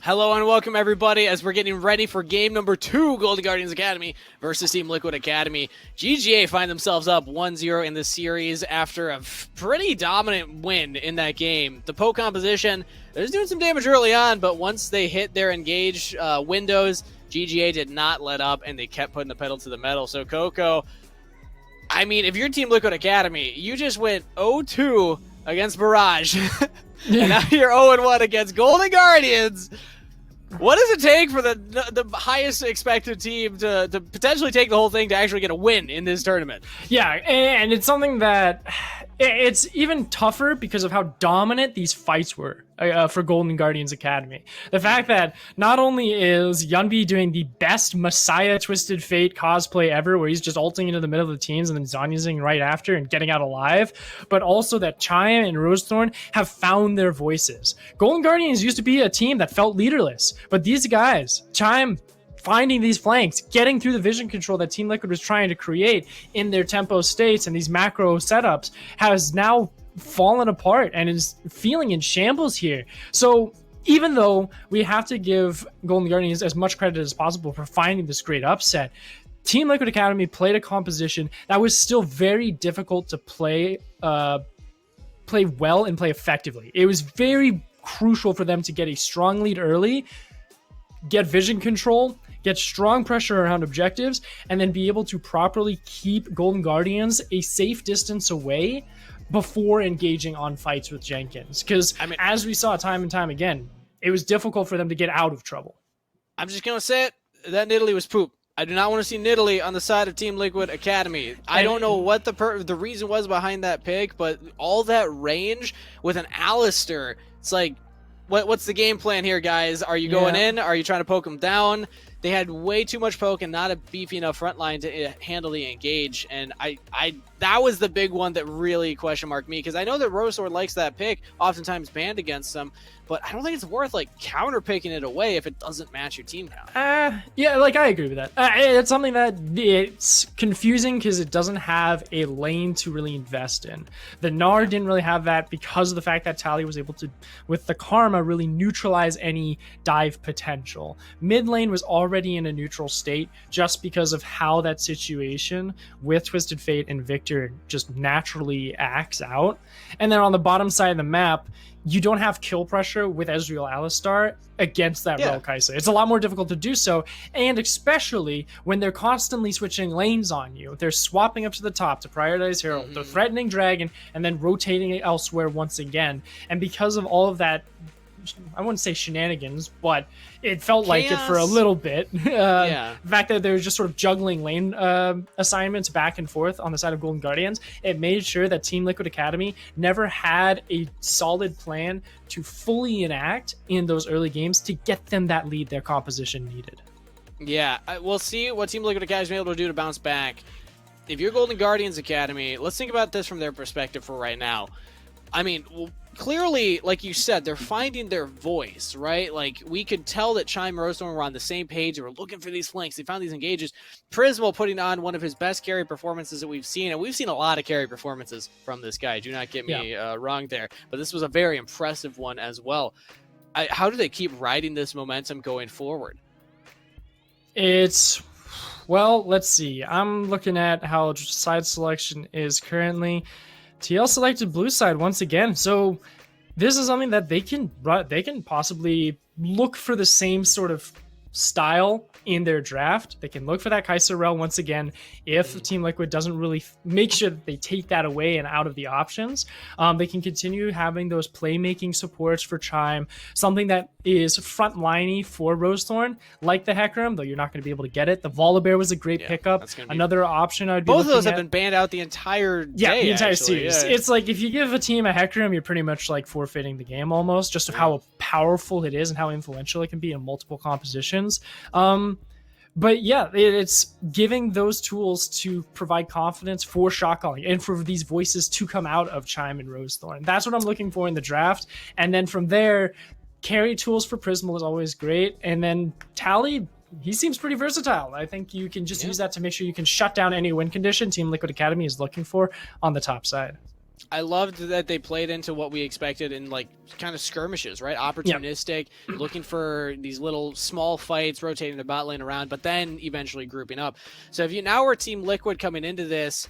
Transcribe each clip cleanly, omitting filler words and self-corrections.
Hello and welcome everybody as we're getting ready for game number 2, Golden Guardians Academy versus Team Liquid Academy. GGA find themselves up 1-0 in the series after a pretty dominant win in that game. The poke composition, they're doing some damage early on, but once they hit their engage windows, GGA did not let up and they kept putting the pedal to the metal. So Coco, I mean, if you're Team Liquid Academy, you just went 0-2 against Barrage. And now you're 0-1 against Golden Guardians. What does it take for the highest expected team to potentially take the whole thing to actually get a win in this tournament? Yeah, and it's something that it's even tougher because of how dominant these fights were for Golden Guardians Academy. The fact that not only is Yunbi doing the best Messiah Twisted Fate cosplay ever, where he's just ulting into the middle of the teams and then Zhonyaing right after and getting out alive, but also that Chime and Rosethorn have found their voices. Golden Guardians used to be a team that felt leaderless, but these guys, Chime, finding these flanks, getting through the vision control that Team Liquid was trying to create in their tempo states and these macro setups, has now fallen apart and is feeling in shambles here. So even though we have to give Golden Guardians as much credit as possible for finding this great upset, Team Liquid Academy played a composition that was still very difficult to play well and play effectively. It was very crucial for them to get a strong lead early, get vision control, get strong pressure around objectives, and then be able to properly keep Golden Guardians a safe distance away before engaging on fights with Jenkins. Because as we saw time and time again, it was difficult for them to get out of trouble. I'm just going to say it, that Nidalee was poop. I do not want to see Nidalee on the side of Team Liquid Academy. I don't know what the reason was behind that pick, but all that range with an Alistair, it's like, what's the game plan here, guys? Are you going in? Are you trying to poke them down? They had way too much poke and not a beefy enough front line to handle the engage. And that was the big one that really question marked me, because I know that Rosethorn likes that pick, oftentimes banned against them, but I don't think it's worth like counter picking it away if it doesn't match your team count. Yeah, like I agree with that. It's something that it's confusing because it doesn't have a lane to really invest in. The Gnar didn't really have that because of the fact that Tally was able to, with the Karma, really neutralize any dive potential. Mid lane was already in a neutral state just because of how that situation with Twisted Fate and Victor just naturally acts out. And then on the bottom side of the map, you don't have kill pressure with Ezreal Alistar against that Rel Kai'Sa. It's a lot more difficult to do so, and especially when they're constantly switching lanes on you. They're swapping up to the top to prioritize Herald, they're threatening Dragon, and then rotating it elsewhere once again. And because of all of that, I wouldn't say shenanigans, but it felt like it for a little bit. The fact that they were just sort of juggling lane assignments back and forth on the side of Golden Guardians, it made sure that Team Liquid Academy never had a solid plan to fully enact in those early games to get them that lead their composition needed. Yeah, we'll see what Team Liquid Academy is able to do to bounce back. If you're Golden Guardians Academy, let's think about this from their perspective for right now. I mean, clearly, like you said, they're finding their voice, right? Like, we could tell that Chime and Rosethorn were on the same page. They were looking for these flanks. They found these engages. Prismo putting on one of his best carry performances that we've seen, and we've seen a lot of carry performances from this guy. Do not get me wrong there, but this was a very impressive one as well. How do they keep riding this momentum going forward? Well, let's see. I'm looking at how side selection is currently. TL selected blue side once again, so this is something that they can possibly look for the same sort of style in their draft. They can look for that Kai'Sa Rel once again if Team Liquid doesn't really make sure that they take that away and out of the options. They can continue having those playmaking supports for Chime, something that is frontliney for Rosethorn, like the Hecarim, though you're not going to be able to get it. The Volibear was a great pickup. Another option I'd be both of those have been banned out the entire day, the entire series. It's like if you give a team a Hecarim, you're pretty much like forfeiting the game almost, just of how powerful it is and how influential it can be in multiple compositions. But yeah, it's giving those tools to provide confidence for shot calling and for these voices to come out of Chime and Rosethorn. That's what I'm looking for in the draft. And then from there, carry tools for Prismal is always great. And then Tally, he seems pretty versatile. I think you can just use that to make sure you can shut down any win condition Team Liquid Academy is looking for on the top side. I loved that they played into what we expected in like kind of skirmishes, right? Opportunistic, looking for these little small fights, rotating the bot lane around, but then eventually grouping up. So if you now were Team Liquid coming into this,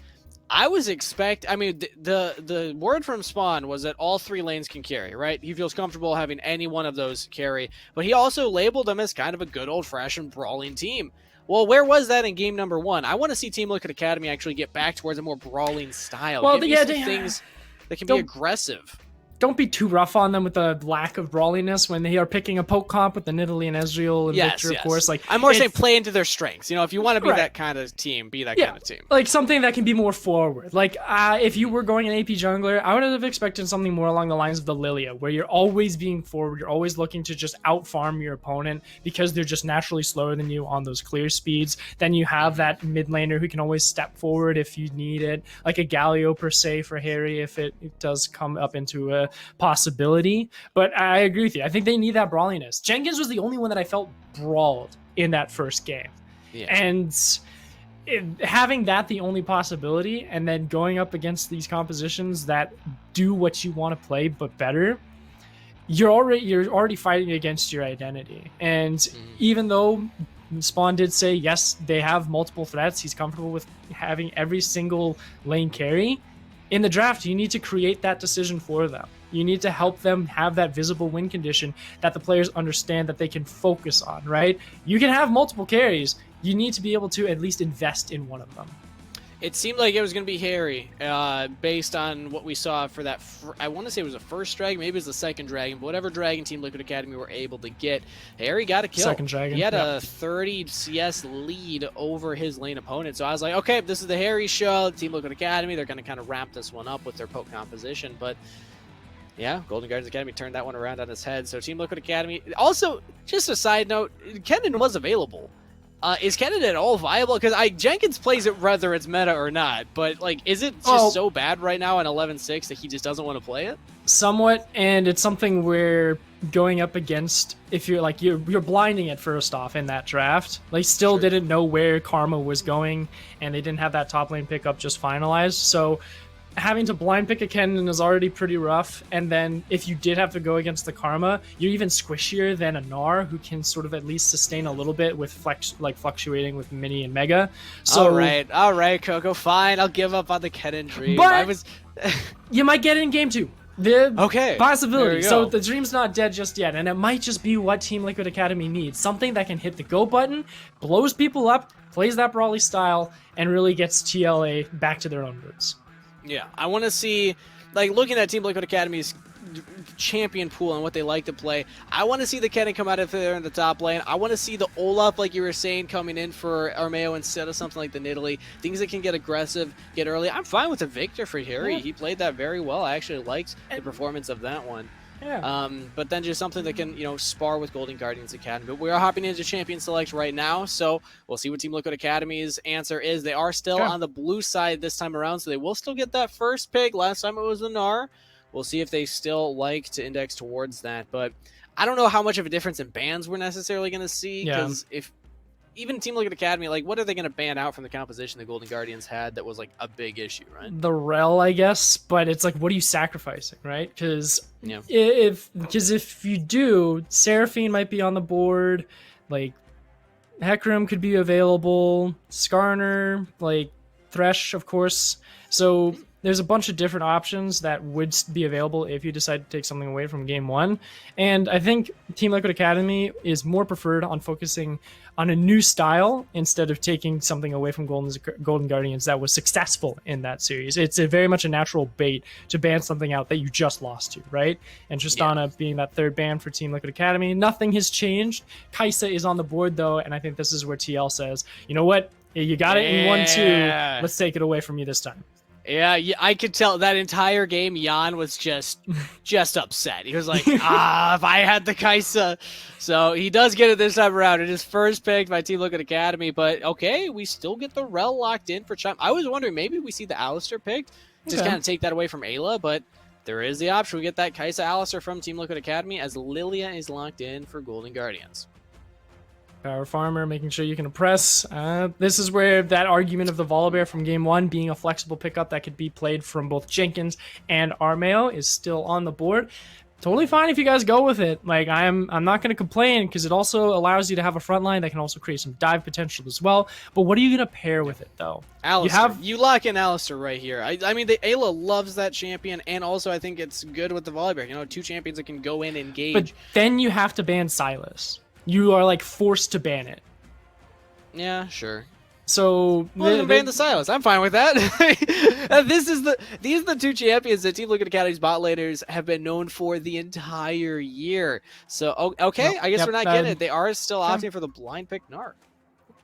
I mean, the word from Spawn was that all 3 lanes can carry, right? He feels comfortable having any one of those carry, but he also labeled them as kind of a good old-fashioned brawling team. Well, where was that in game number 1? I want to see Team Liquid Academy actually get back towards a more brawling style. Well, Give me some things that can be aggressive. Don't be too rough on them with the lack of brawliness when they are picking a poke comp with the Nidalee and Ezreal and Victor, of course. Like, I'm more saying play into their strengths. You know, if you want to be that kind of team, be that kind of team. Like something that can be more forward. Like if you were going an AP jungler, I would have expected something more along the lines of the Lilia, where you're always being forward, you're always looking to just out-farm your opponent because they're just naturally slower than you on those clear speeds. Then you have that mid laner who can always step forward if you need it, like a Galio per se for Harry if it does come up into a possibility. But I agree with you. I think they need that brawliness. Jenkins was the only one that I felt brawled in that first game. Yeah. And having that the only possibility and then going up against these compositions that do what you want to play but better, you're already fighting against your identity. And even though Spawn did say, yes, they have multiple threats, he's comfortable with having every single lane carry, in the draft, you need to create that decision for them. You need to help them have that visible win condition that the players understand that they can focus on, right? You can have multiple carries. You need to be able to at least invest in one of them. It seemed like it was going to be Harry, based on what we saw for that. I want to say it was the first dragon, maybe it was the second dragon, but whatever dragon Team Liquid Academy were able to get, Harry got a kill. Second dragon. He had a 30 CS lead over his lane opponent. So I was like, okay, this is the Harry show. Team Liquid Academy, they're going to kind of wrap this one up with their poke composition, but yeah, Golden Guardians Academy turned that one around on its head. So Team Liquid Academy. Also, just a side note, Kennen was available. Is Kennen at all viable? Because Jenkins plays it whether it's meta or not, but like, is it just so bad right now in 11-6 that he just doesn't want to play it? Somewhat, and it's something where going up against, if you're like you're blinding it first off in that draft. They still didn't know where Karma was going, and they didn't have that top lane pickup just finalized. So having to blind pick a Kennen is already pretty rough, and then if you did have to go against the Karma, you're even squishier than a Gnar, who can sort of at least sustain a little bit with fluctuating with Mini and Mega. So all right, Coco, fine, I'll give up on the Kennen dream. But you might get it in game 2. The possibility. So the dream's not dead just yet, and it might just be what Team Liquid Academy needs. Something that can hit the go button, blows people up, plays that brawly style, and really gets TLA back to their own roots. Yeah, I want to see, like, looking at Team Liquid Academy's champion pool and what they like to play, I want to see the Kennen come out of there in the top lane. I want to see the Olaf, like you were saying, coming in for Armeo instead of something like the Nidalee. Things that can get aggressive, get early. I'm fine with the Victor for Harry. He played that very well. I actually liked the performance of that one. Yeah. But then just something that can, spar with Golden Guardians Academy. But we are hopping into Champion Select right now, so we'll see what Team Liquid Academy's answer is. They are still on the blue side this time around, so they will still get that first pick. Last time it was the Gnar. We'll see if they still like to index towards that. But I don't know how much of a difference in bans we're necessarily going to see, because if even Team Liquid Academy, like, what are they going to ban out from the composition the Golden Guardians had that was, like, a big issue, right? The Rel, I guess, but it's like, what are you sacrificing, right? Because if you do, Seraphine might be on the board, like, Hecarim could be available, Skarner, like, Thresh, of course. So there's a bunch of different options that would be available if you decide to take something away from game 1. And I think Team Liquid Academy is more preferred on focusing on a new style instead of taking something away from Golden Guardians that was successful in that series. It's very much a natural bait to ban something out that you just lost to, right? And Tristana being that third ban for Team Liquid Academy, nothing has changed. Kaisa is on the board, though, and I think this is where TL says, you know what? You got it in 1-2. Let's take it away from you this time. Yeah, I could tell that entire game Jan was just upset. He was like, if I had the Kaisa. So he does get it this time around. It is first picked by Team Liquid Academy, but okay, we still get the Rel locked in for Chime. I was wondering, maybe we see the Alistar picked, just kind of take that away from Ayla, but there is the option. We get that Kaisa Alistar from Team Liquid Academy as Lilia is locked in for Golden Guardians. Power Farmer, making sure you can oppress. This is where that argument of the Volibear from game 1 being a flexible pickup that could be played from both Jenkins and Armeo is still on the board. Totally fine if you guys go with it. Like, I'm not going to complain because it also allows you to have a front line that can also create some dive potential as well. But what are you going to pair with it, though? Alistair. You lock in Alistair right here. I mean, the Ayla loves that champion, and also I think it's good with the Volibear. You know, 2 champions that can go in and engage. But then you have to ban Silas. You are, like, forced to ban it. Yeah, sure. So well, ban the Silas. I'm fine with that. These are the 2 champions that Team Liquid Academy's bot laners have been known for the entire year. So okay, I guess we're not getting it. They are still opting for the blind pick Gnar.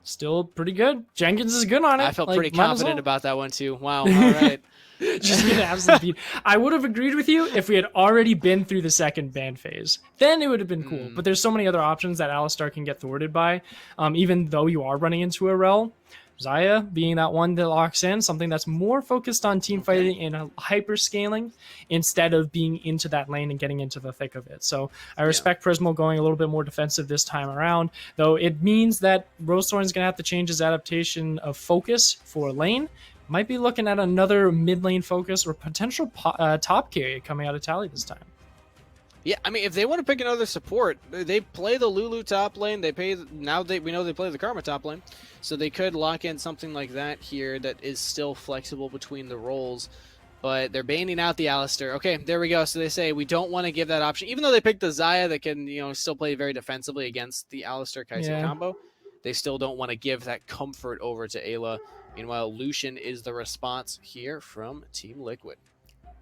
Still pretty good. Jenkins is good on it. I felt pretty confident about that one too. Wow. All right. Just get absolutely beat. I would have agreed with you if we had already been through the second ban phase. Then it would have been cool. But there's so many other options that Alistar can get thwarted by, even though you are running into a rel. Xayah being that one that locks in, something that's more focused on team fighting and hyper scaling instead of being into that lane and getting into the thick of it. So I respect Prismal going a little bit more defensive this time around, though it means that Rosethorn's going to have to change his adaptation of focus for lane. Might be looking at another mid lane focus or potential top carry coming out of Tally this time. Yeah, I mean, if they want to pick another support, they play the Lulu top lane. We know they play the Karma top lane, so they could lock in something like that here that is still flexible between the roles. But they're banning out the Alistair. Okay, there we go. So they say we don't want to give that option, even though they picked the Xayah that can still play very defensively against the Alistair Kai'Sa combo. They still don't want to give that comfort over to Ayla. Meanwhile, Lucian is the response here from Team Liquid.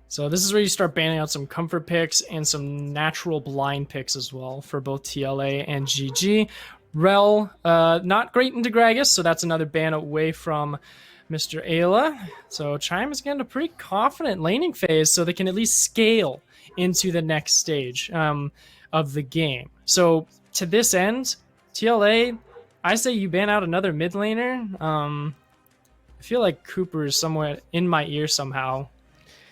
So this is where you start banning out some comfort picks and some natural blind picks as well for both TLA and GG. Rel, not great into Gragas, so that's another ban away from Mr. Ayla. So Chime is getting a pretty confident laning phase, so they can at least scale into the next stage of the game. So to this end, TLA, I say you ban out another mid laner. I feel like Cooper is somewhat in my ear somehow.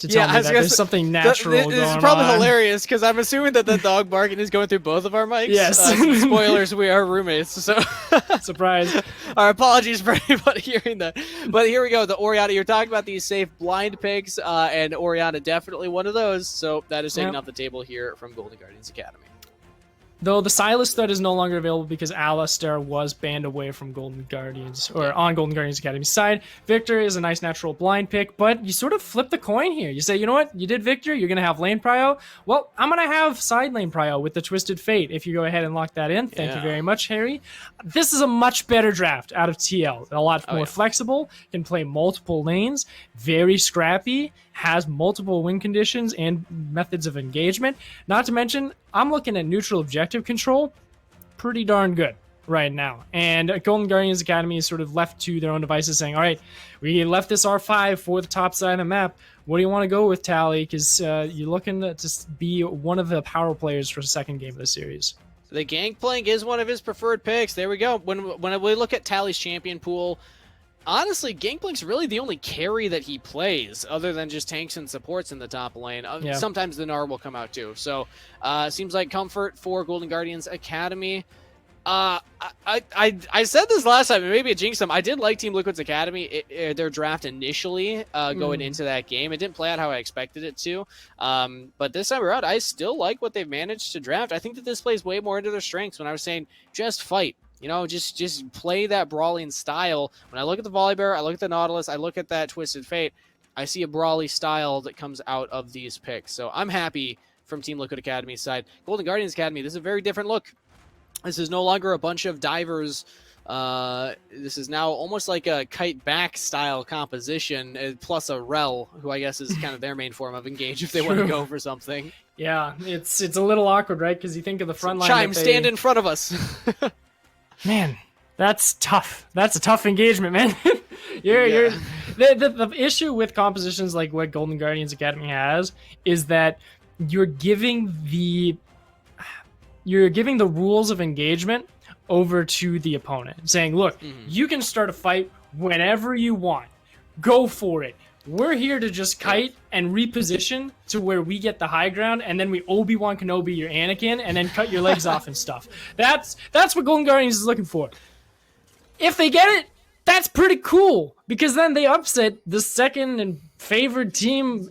To tell me that there's something natural going on. This is probably hilarious because I'm assuming that the dog barking is going through both of our mics. Yes. Spoilers, we are roommates. So surprise. Our apologies for anybody hearing that. But here we go. The Orianna, you're talking about these safe blind picks, and Orianna definitely one of those. So that is taken off the table here from Golden Guardians Academy. Though the Silas threat is no longer available because Alistair was banned away from Golden Guardians, or on Golden Guardians Academy's side. Victor is a nice natural blind pick, but you sort of flip the coin here. You say, you know what? You did Victor, you're going to have lane prio. Well, I'm going to have side lane prio with the Twisted Fate if you go ahead and lock that in. Thank you very much, Harry. This is a much better draft out of TL. A lot more flexible, can play multiple lanes, very scrappy, has multiple win conditions and methods of engagement. Not to mention, I'm looking at neutral objective control, pretty darn good right now. And Golden Guardians Academy is sort of left to their own devices saying, all right, we left this R5 for the top side of the map. What do you want to go with, Tally? Because you're looking to be one of the power players for the second game of the series. The Gangplank is one of his preferred picks. There we go. When we look at Tally's champion pool, honestly, Gangplank's really the only carry that he plays, other than just tanks and supports in the top lane. Sometimes the Gnar will come out too. So, seems like comfort for Golden Guardians Academy. I said this last time, and maybe it jinxed them. I did like Team Liquid's Academy, their draft initially going into that game. It didn't play out how I expected it to. But this time around, I still like what they've managed to draft. I think that this plays way more into their strengths when I was saying just fight. Just play that brawling style. When I look at the Volibear, I look at the Nautilus, I look at that Twisted Fate, I see a brawly style that comes out of these picks. So I'm happy from Team Liquid Academy's side. Golden Guardians Academy, this is a very different look. This is no longer a bunch of divers. This is now almost like a kite back style composition, plus a rel, who I guess is kind of their main form of engage if they want to go for something. Yeah, it's a little awkward, right? Because you think of the front line. Chime, stand in front of us. Man, that's tough. That's a tough engagement, man. The issue with compositions like what Golden Guardians Academy has is that you're giving the rules of engagement over to the opponent, saying, look, you can start a fight whenever you want. Go for it. we're here to just kite and reposition to where we get the high ground, and then we Obi-Wan Kenobi your Anakin, and then cut your legs off and stuff. That's what Golden Guardians is looking for. If they get it, that's pretty cool, because then they upset the second and favored team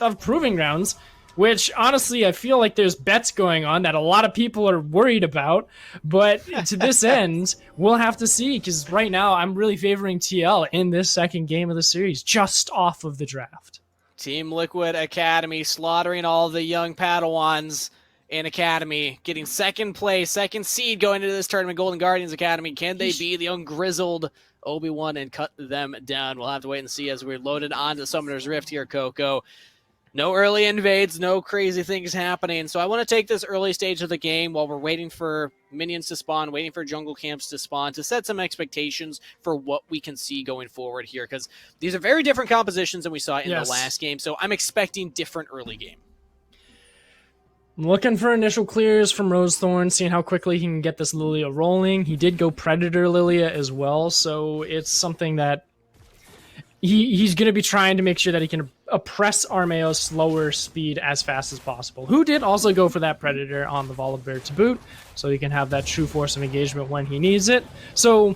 of Proving Grounds, which honestly I feel like there's bets going on that a lot of people are worried about. But to this end, we'll have to see, because right now I'm really favoring TL in this second game of the series, just off of the draft. Team Liquid Academy slaughtering all the young Padawans in Academy, getting second place, second seed going into this tournament. Golden Guardians Academy, can they be the ungrizzled Obi-Wan and cut them down? We'll have to wait and see as we're loaded onto Summoner's Rift here, Coco. No early invades, no crazy things happening. So I want to take this early stage of the game while we're waiting for minions to spawn, waiting for jungle camps to spawn, to set some expectations for what we can see going forward here, because these are very different compositions than we saw in the last game. So I'm expecting different early game. I'm looking for initial clears from Rosethorn, seeing how quickly he can get this Lilia rolling. He did go Predator Lilia as well, so it's something that he's going to be trying to make sure that he can oppress Armeo's slower speed as fast as possible, who did also go for that Predator on the Volibear to boot, so he can have that true force of engagement when he needs it. So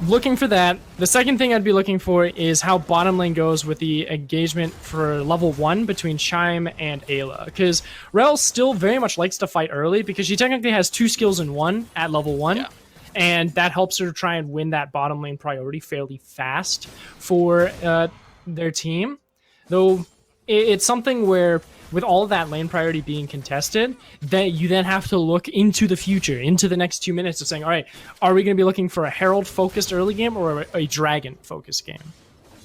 looking for that. The second thing I'd be looking for is how bottom lane goes with the engagement for level 1 between Chime and Ayla, because Rel still very much likes to fight early because she technically has 2 skills in 1 at level 1. Yeah. And that helps her try and win that bottom lane priority fairly fast for their team. Though it's something where, with all of that lane priority being contested, that you then have to look into the future, into the next 2 minutes of saying, all right, are we going to be looking for a Herald-focused early game or a Dragon-focused game?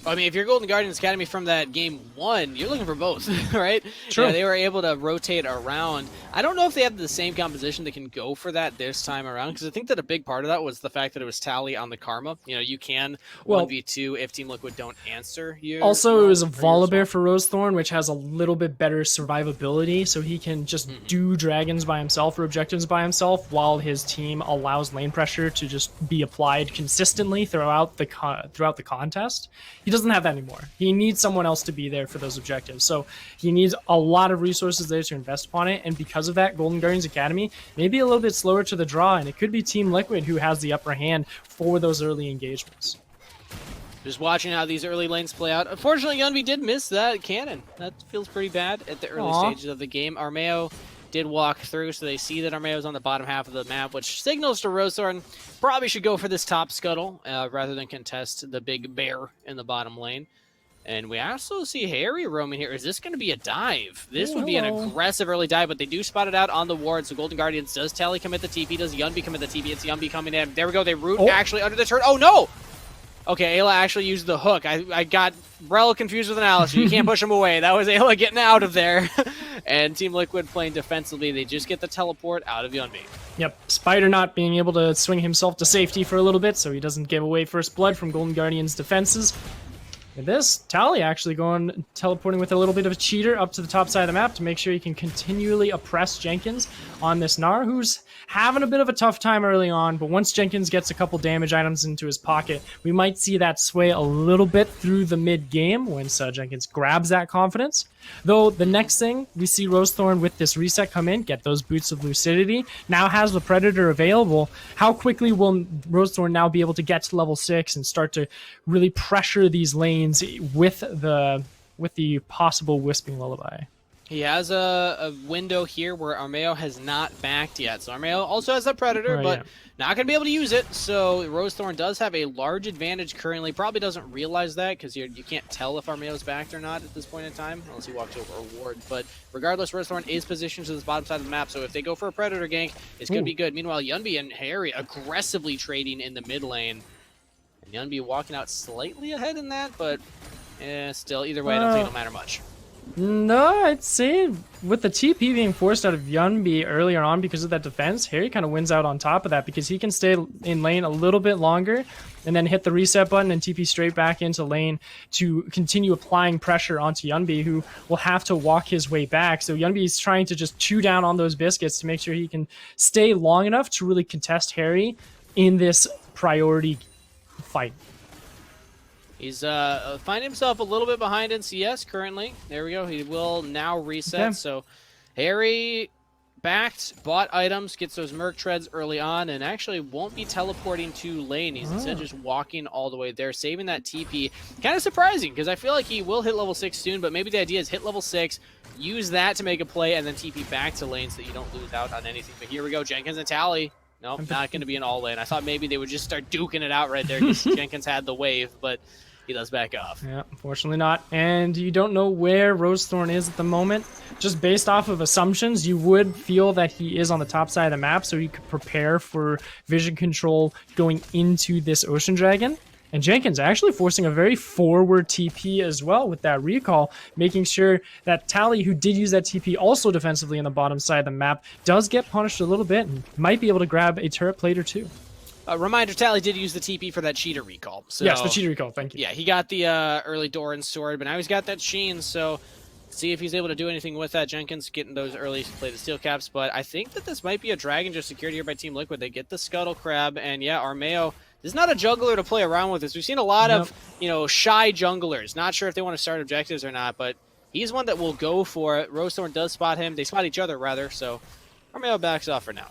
I mean, if you're Golden Guardians Academy from that game 1, you're looking for both, right? True. Yeah, they were able to rotate around. I don't know if they have the same composition that can go for that this time around, because I think that a big part of that was the fact that it was Tally on the Karma. You know, you can 1v2 if Team Liquid don't answer you. Also, it was a Volibear for Rosethorn, which has a little bit better survivability, so he can just do dragons by himself or objectives by himself, while his team allows lane pressure to just be applied consistently throughout the contest. He doesn't have that anymore. He needs someone else to be there for those objectives. So he needs a lot of resources there to invest upon it. And because of that, Golden Guardians Academy may be a little bit slower to the draw, and it could be Team Liquid who has the upper hand for those early engagements. Just watching how these early lanes play out. Unfortunately, Yunvi did miss that cannon. That feels pretty bad at the early stages of the game. Armeo did walk through, so they see that Armeo's on the bottom half of the map, which signals to Rosethorn probably should go for this top scuttle rather than contest the big bear in the bottom lane. And we also see Harry roaming here. Is this going to be a dive? This would be an aggressive early dive, but they do spot it out on the ward, so Golden Guardians does Tally commit the TP, does Yunvi commit the TP, it's Yunvi coming in. There we go, they root actually under the turret. Oh no! Okay, Ayla actually used the hook. I got Rel confused with an Alice. You can't push him away. That was Ayla getting out of there. And Team Liquid playing defensively. They just get the teleport out of Yunvi. Yep, Spider not being able to swing himself to safety for a little bit, so he doesn't give away first blood from Golden Guardians' defenses. And this, Tally actually teleporting with a little bit of a cheater up to the top side of the map to make sure he can continually oppress Jenkins on this Gnar, who's having a bit of a tough time early on, but once Jenkins gets a couple damage items into his pocket, we might see that sway a little bit through the mid-game once Jenkins grabs that confidence. Though the next thing, we see Rosethorn with this reset come in, get those Boots of Lucidity, now has the Predator available. How quickly will Rosethorn now be able to get to level 6 and start to really pressure these lanes with the possible Wisping Lullaby? He has a window here where Armeo has not backed yet. So Armeo also has that Predator, but not going to be able to use it. So Rosethorn does have a large advantage currently. Probably doesn't realize that because you can't tell if Armeo's backed or not at this point in time, unless he walks over a ward. But regardless, Rosethorn is positioned to the bottom side of the map. So if they go for a Predator gank, it's going to be good. Meanwhile, Yunvi and Harry aggressively trading in the mid lane. And Yunvi walking out slightly ahead in that, but still, either way, I don't think it'll matter much. No, I'd say with the TP being forced out of Yunvi earlier on because of that defense, Harry kind of wins out on top of that because he can stay in lane a little bit longer and then hit the reset button and TP straight back into lane to continue applying pressure onto Yunvi, who will have to walk his way back. So Yunvi is trying to just chew down on those biscuits to make sure he can stay long enough to really contest Harry in this priority fight. He's finding himself a little bit behind in CS currently. There we go. He will now reset. Okay. So Harry backed, bought items, gets those Merc Treads early on, and actually won't be teleporting to lane. He's instead just walking all the way there, saving that TP. Kind of surprising, because I feel like he will hit level 6 soon, but maybe the idea is hit level 6, use that to make a play, and then TP back to lane so that you don't lose out on anything. But here we go, Jenkins and Tally. Nope, not going to be an all lane. I thought maybe they would just start duking it out right there because Jenkins had the wave, but he does back off. Yeah, unfortunately not. And you don't know where Rosethorn is at the moment. Just based off of assumptions, you would feel that he is on the top side of the map, so you could prepare for vision control going into this Ocean Dragon. And Jenkins actually forcing a very forward TP as well with that recall, making sure that Tally, who did use that TP also defensively on the bottom side of the map, does get punished a little bit and might be able to grab a turret plate or two. Reminder, Tally did use the TP for that cheater recall. So, yes, the cheater recall, thank you. Yeah, he got the early Doran sword, but now he's got that Sheen, so see if he's able to do anything with that. Jenkins getting those early plated steel caps, but I think that this might be a dragon just secured here by Team Liquid. They get the Scuttle Crab, and yeah, Armeo, this is not a jungler to play around with this. We've seen a lot of, shy junglers. Not sure if they want to start objectives or not, but he's one that will go for it. Rosethorn does spot him. They spot each other, rather, so Armeo backs off for now.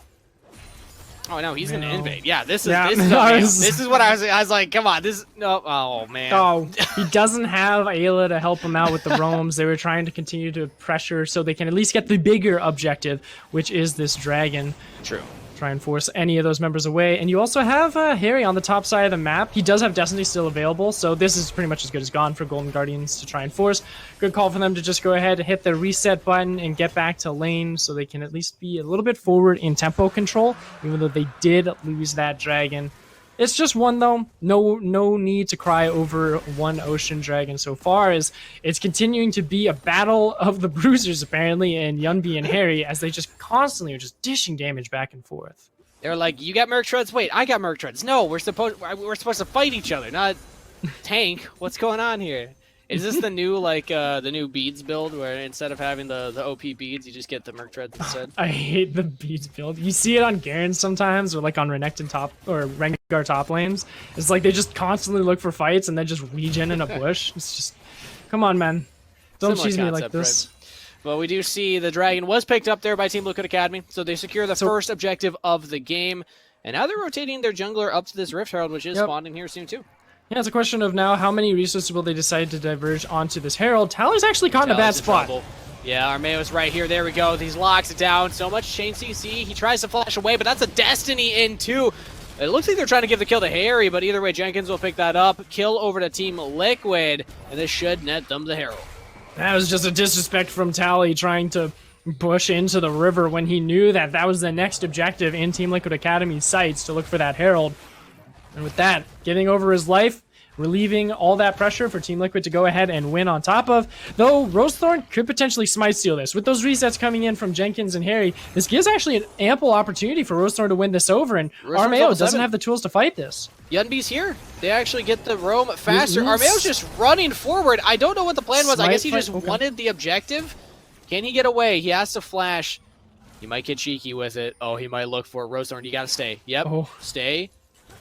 Oh no, he's gonna invade. Yeah, this is what I was like. Come on, oh man. Oh, he doesn't have Ayla to help him out with the roams. They were trying to continue to pressure so they can at least get the bigger objective, which is this dragon. True. Try and force any of those members away. And you also have Harry on the top side of the map. He does have Destiny still available, so this is pretty much as good as gone for Golden Guardians to try and force. Good call for them to just go ahead and hit the reset button and get back to lane so they can at least be a little bit forward in tempo control, even though they did lose that dragon. It's just one, though. No need to cry over one Ocean Dragon so far, as it's continuing to be a battle of the bruisers, apparently, and Yunbi and Harry, as they just constantly are just dishing damage back and forth. They're like, you got Merc Treads? Wait, I got Merc Treads. No, we're supposed to fight each other, not tank. What's going on here? Is this the new the new beads build where instead of having the OP beads, you just get the Merc Treads instead? I hate the beads build. You see it on Garen sometimes, or like on Renekton top or Rengar top lanes. It's like they just constantly look for fights and then just regen in a bush. It's just, come on, man, don't cheese me like this. Right? Well, we do see the dragon was picked up there by Team Liquid Academy, so they secure the first objective of the game, and now they're rotating their jungler up to this Rift Herald, which is spawning here soon too. Yeah, it's a question of now how many resources will they decide to diverge onto this Herald. Tally's actually caught in a bad spot. Yeah, Armeo's right here. There we go. These locks it down. So much chain CC. He tries to flash away, but that's a Destiny in too. It looks like they're trying to give the kill to Harry, but either way, Jenkins will pick that up. Kill over to Team Liquid, and this should net them the Herald. That was just a disrespect from Tally trying to push into the river when he knew that that was the next objective in Team Liquid Academy's sights, to look for that Herald. And with that, getting over his life, relieving all that pressure for Team Liquid to go ahead and win on top of. Though Rosethorn could potentially smite steal this. With those resets coming in from Jenkins and Harry, this gives actually an ample opportunity for Rosethorn to win this over, and Armeo doesn't have the tools to fight this. Yunbi's here. They actually get the roam faster. Armeo's just running forward. I don't know what the plan was. I guess he just wanted the objective. Can he get away? He has to flash. He might get cheeky with it. Oh, he might look for it. Rosethorn, you gotta stay. Yep, stay.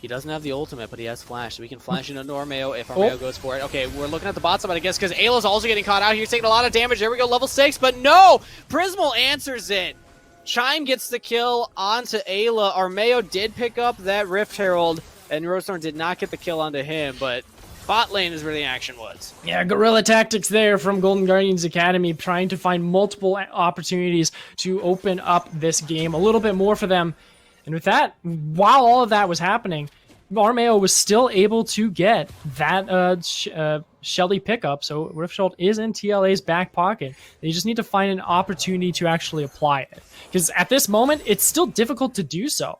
He doesn't have the ultimate, but he has flash, so we can flash into Armeo if Armeo goes for it. Okay, we're looking at the bot side, I guess, because Ayla's also getting caught out here. He's taking a lot of damage. There we go, level 6, but no! Prismal answers it. Chime gets the kill onto Ayla. Armeo did pick up that Rift Herald, and Rosethorn did not get the kill onto him, but bot lane is where the action was. Yeah, guerrilla tactics there from Golden Guardians Academy, trying to find multiple opportunities to open up this game a little bit more for them. And with that, while all of that was happening, Armeo was still able to get that Shelly pickup. So Rift Herald is in TLA's back pocket. They just need to find an opportunity to actually apply it. Because at this moment, it's still difficult to do so.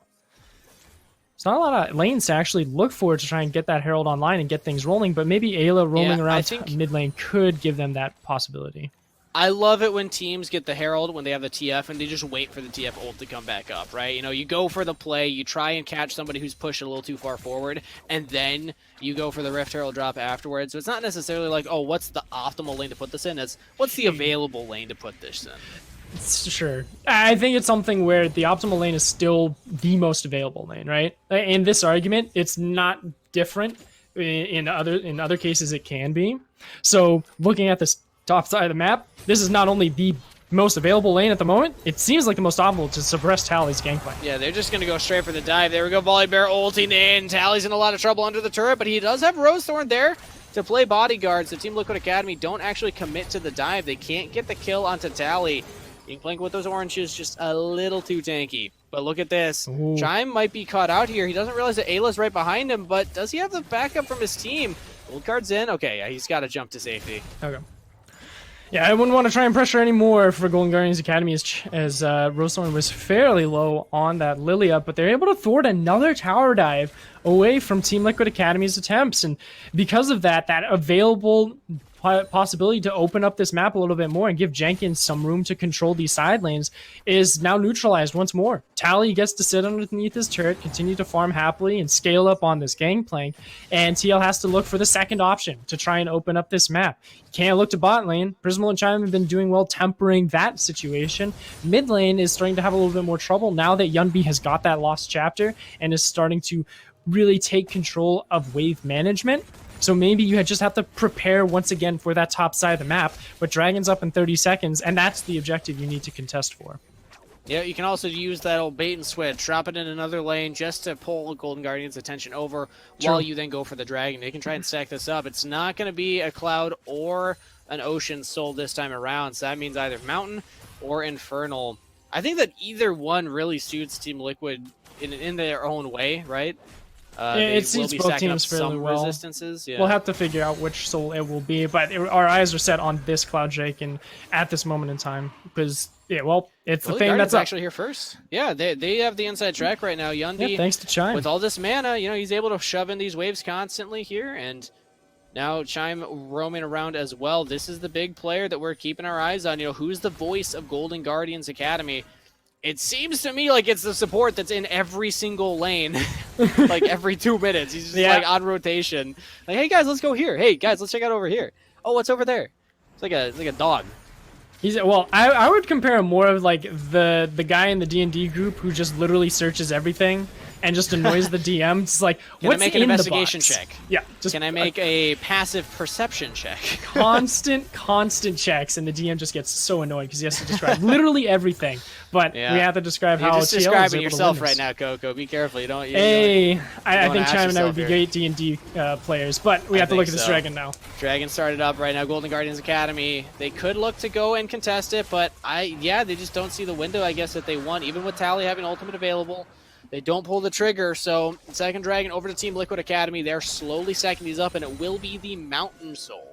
There's not a lot of lanes to actually look for to try and get that Herald online and get things rolling. But maybe Ayla roaming around mid lane could give them that possibility. I love it when teams get the Herald when they have the TF and they just wait for the TF ult to come back up, right? You know, you go for the play, you try and catch somebody who's pushed a little too far forward, and then you go for the Rift Herald drop afterwards. So it's not necessarily like, oh, what's the optimal lane to put this in? It's what's the available lane to put this in? Sure. I think it's something where the optimal lane is still the most available lane, right? In this argument, it's not different in other cases it can be. So looking at this top side of the map, this is not only the most available lane at the moment, it seems like the most optimal to suppress Tally's gameplay. Yeah, they're just going to go straight for the dive. There we go, Volley Bear ulting in. Tally's in a lot of trouble under the turret, but he does have Rosethorn there to play bodyguards. The Team Liquid Academy don't actually commit to the dive. They can't get the kill onto Tally. Playing with those oranges just a little too tanky. But look at this. Ooh. Chime might be caught out here. He doesn't realize that Ayla's right behind him, but does he have the backup from his team? Gold card's in. Okay, yeah, he's got to jump to safety. Okay. Yeah, I wouldn't want to try and pressure anymore for Golden Guardians Academy as Rosethorn was fairly low on that Lilia, but they're able to thwart another tower dive away from Team Liquid Academy's attempts. And because of that available possibility to open up this map a little bit more and give Jenkins some room to control these side lanes is now neutralized once more. Tally gets to sit underneath his turret, continue to farm happily and scale up on this gangplank, and TL has to look for the second option to try and open up this map. You can't look to bot lane. Prismal and Chime have been doing well tempering that situation. Mid lane is starting to have a little bit more trouble now that Yunbi has got that lost chapter and is starting to really take control of wave management. So maybe you just have to prepare once again for that top side of the map, but Dragon's up in 30 seconds, and that's the objective you need to contest for. Yeah, you can also use that old bait and switch, drop it in another lane just to pull Golden Guardian's attention over while you then go for the Dragon. They can try and stack this up. It's not going to be a Cloud or an Ocean Soul this time around, so that means either Mountain or Infernal. I think that either one really suits Team Liquid in their own way, right? It suits both teams fairly well. Resistances. Yeah. We'll have to figure out which soul it will be, but our eyes are set on this Cloud Draken at this moment in time because, yeah, well, it's the thing that's actually here first. Yeah, they have the inside track right now. Yunbi, thanks to Chime. With all this mana, he's able to shove in these waves constantly here, and now Chime roaming around as well. This is the big player that we're keeping our eyes on. Who's the voice of Golden Guardians Academy? It seems to me like it's the support that's in every single lane, like every 2 minutes. He's just like on rotation. Like, hey guys, let's go here. Hey guys, let's check out over here. Oh, what's over there? It's like a dog. I would compare him more of like the guy in the D&D group who just literally searches everything and just annoys the DM. It's like, can what's I make an in investigation the box? check? Yeah. Can I make a passive perception check? constant checks, and the DM just gets so annoyed because he has to describe literally everything. But we have to describe how just describing yourself right now, Coco. Be careful. I think Chime and I would be great D&D players, but we have to look at this Dragon now. Dragon started up right now. Golden Guardians Academy. They could look to go and contest it, but they just don't see the window, I guess, that they want. Even with Tally having ultimate available, they don't pull the trigger. So second Dragon over to Team Liquid Academy. They're slowly stacking these up, and it will be the Mountain Soul.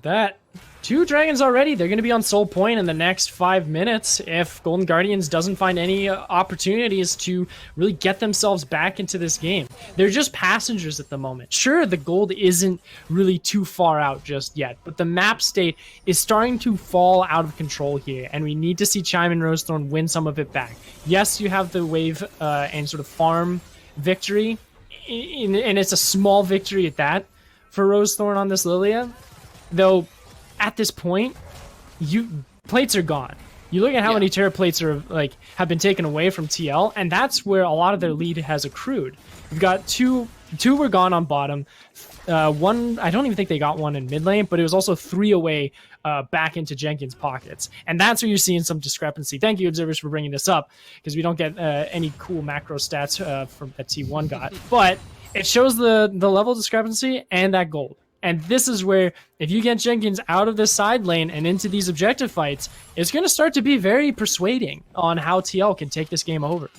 That 2 dragons already. They're going to be on Soul Point in the next 5 minutes if Golden Guardians doesn't find any opportunities to really get themselves back into this game. They're just passengers at the moment. Sure, the gold isn't really too far out just yet, but the map state is starting to fall out of control here, and we need to see Chime and Rosethorn win some of it back. Yes, you have the wave and sort of farm victory, and it's a small victory at that for Rosethorn on this Lilia. Though, at this point, plates are gone. You look at how many turret plates have been taken away from TL, and that's where a lot of their lead has accrued. We've got two were gone on bottom. One, I don't even think they got one in mid lane, but it was also 3 away back into Jenkins' pockets. And that's where you're seeing some discrepancy. Thank you, observers, for bringing this up, because we don't get any cool macro stats from that T1 got. But it shows the level discrepancy and that gold. And this is where, if you get Jenkins out of this side lane and into these objective fights, it's going to start to be very persuading on how TL can take this game over.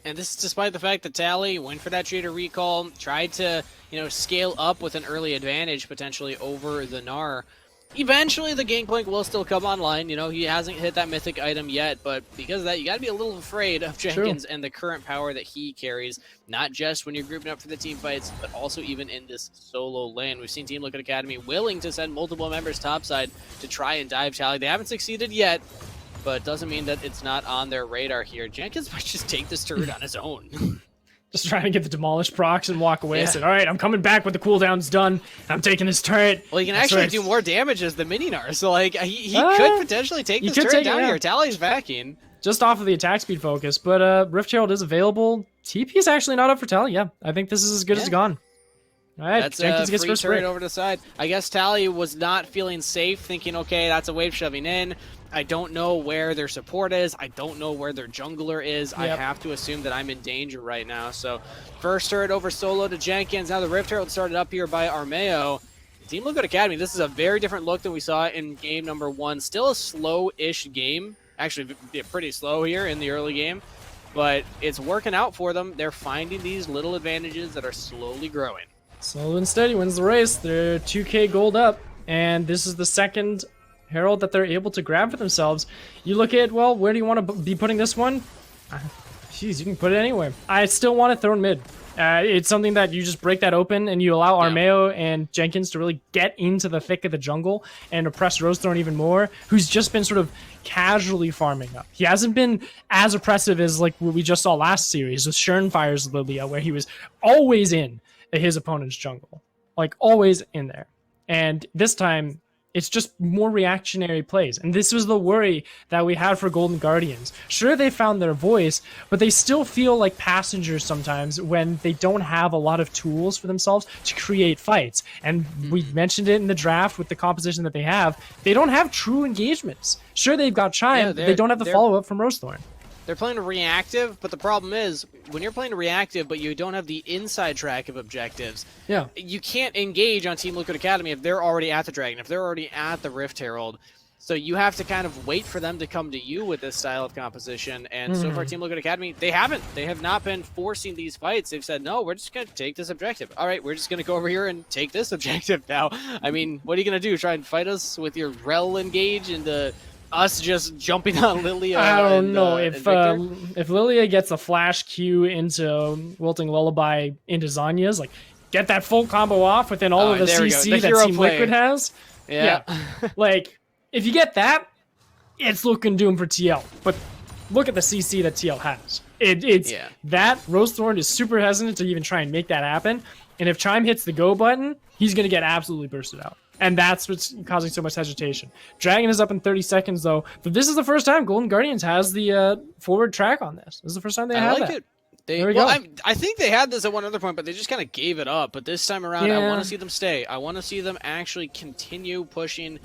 And this is despite the fact that Tally went for that Trader recall, tried to, scale up with an early advantage potentially over the Gnar. Eventually, the Gangplank will still come online. He hasn't hit that mythic item yet, but because of that, you got to be a little afraid of Jenkins and the current power that he carries, not just when you're grouping up for the team fights, but also even in this solo lane. We've seen Team Liquid Academy willing to send multiple members topside to try and dive Tally. They haven't succeeded yet, but doesn't mean that it's not on their radar here. Jenkins might just take this turret on his own. Just trying to get the demolished procs and walk away. Said, all right, I'm coming back when the cooldown's done. I'm taking this turret. Well, he can actually do more damage as the mini-Gnar, so he could potentially take this turret down here. Tally's backing. Just off of the attack speed focus, but Rift Herald is available. TP is actually not up for Tally. Yeah, I think this is as good as it's gone. All right, That's Jenkins a gets free first turret break. over to the side. I guess Tally was not feeling safe, thinking, okay, that's a wave shoving in. I don't know where their support is. I don't know where their jungler is. I have to assume that I'm in danger right now. So first turret over solo to Jenkins. Now the Rift Herald started up here by Armeo. Team Liquid Academy, this is a very different look than we saw in game number 1. Still a slow-ish game. Actually, pretty slow here in the early game. But it's working out for them. They're finding these little advantages that are slowly growing. Slow and steady wins the race. They're 2k gold up, and this is the second Herald that they're able to grab for themselves. You look at, well, where do you want to be putting this one? Jeez, you can put it anywhere. I still want it thrown mid. It's something that you just break that open and you allow Armeo and Jenkins to really get into the thick of the jungle and oppress Rosethorn even more, who's just been sort of casually farming up. He hasn't been as oppressive as like what we just saw last series with Schernfire's Lilia, where he was always in his opponent's jungle. Like, always in there. And this time, it's just more reactionary plays. And this was the worry that we had for Golden Guardians. Sure, they found their voice, but they still feel like passengers sometimes when they don't have a lot of tools for themselves to create fights. And we mentioned it in the draft with the composition that they have. They don't have true engagements. Sure, they've got Chime, but they don't have the follow-up from Rosethorn. They're playing reactive, but the problem is, when you're playing reactive, but you don't have the inside track of objectives, you can't engage on Team Liquid Academy if they're already at the Dragon, if they're already at the Rift Herald. So you have to kind of wait for them to come to you with this style of composition. And so far, Team Liquid Academy, they haven't. They have not been forcing these fights. They've said, no, we're just going to take this objective. All right, we're just going to go over here and take this objective now. I mean, what are you going to do? Try and fight us with your Rel engage into us just jumping on Lilia? I don't know. If Lilia gets a flash Q into Wilting Lullaby into Zanya's, like, get that full combo off within all of the CC that Team Liquid has. Yeah. Like, if you get that, it's looking doomed for TL. But look at the CC that TL has. It's that Rosethorn is super hesitant to even try and make that happen. And if Chime hits the go button, he's going to get absolutely bursted out. And that's what's causing so much hesitation. Dragon is up in 30 seconds, though. But this is the first time Golden Guardians has the forward track on this. This is the first time they have that. There we go. I think they had this at one other point, but they just kind of gave it up. But this time around, I want to see them stay. I want to see them actually continue pushing.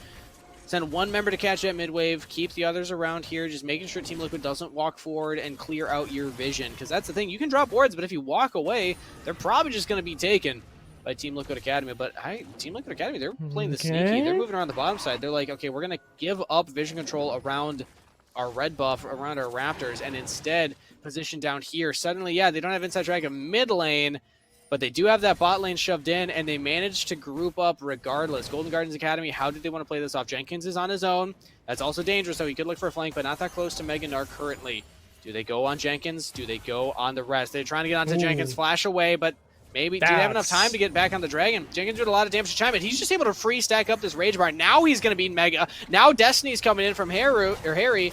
Send one member to catch that mid-wave, keep the others around here, just making sure Team Liquid doesn't walk forward and clear out your vision. Because that's the thing. You can drop wards, but if you walk away, they're probably just going to be taken by Team Liquid Academy. But Team Liquid Academy, they're playing the sneaky. They're moving around the bottom side. They're like, okay, we're going to give up vision control around our red buff, around our Raptors, and instead position down here. Suddenly, they don't have inside track of mid lane, but they do have that bot lane shoved in, and they managed to group up regardless. Golden Guardians Academy, how did they want to play this off? Jenkins is on his own. That's also dangerous, so he could look for a flank, but not that close to Mega Narc currently. Do they go on Jenkins? Do they go on the rest? They're trying to get onto Jenkins, flash away, but maybe do they have enough time to get back on the Dragon? Jenkins did a lot of damage to Chime, and he's just able to free stack up this Rage Bar. Now he's going to be Mega. Now Destiny's coming in from Harry.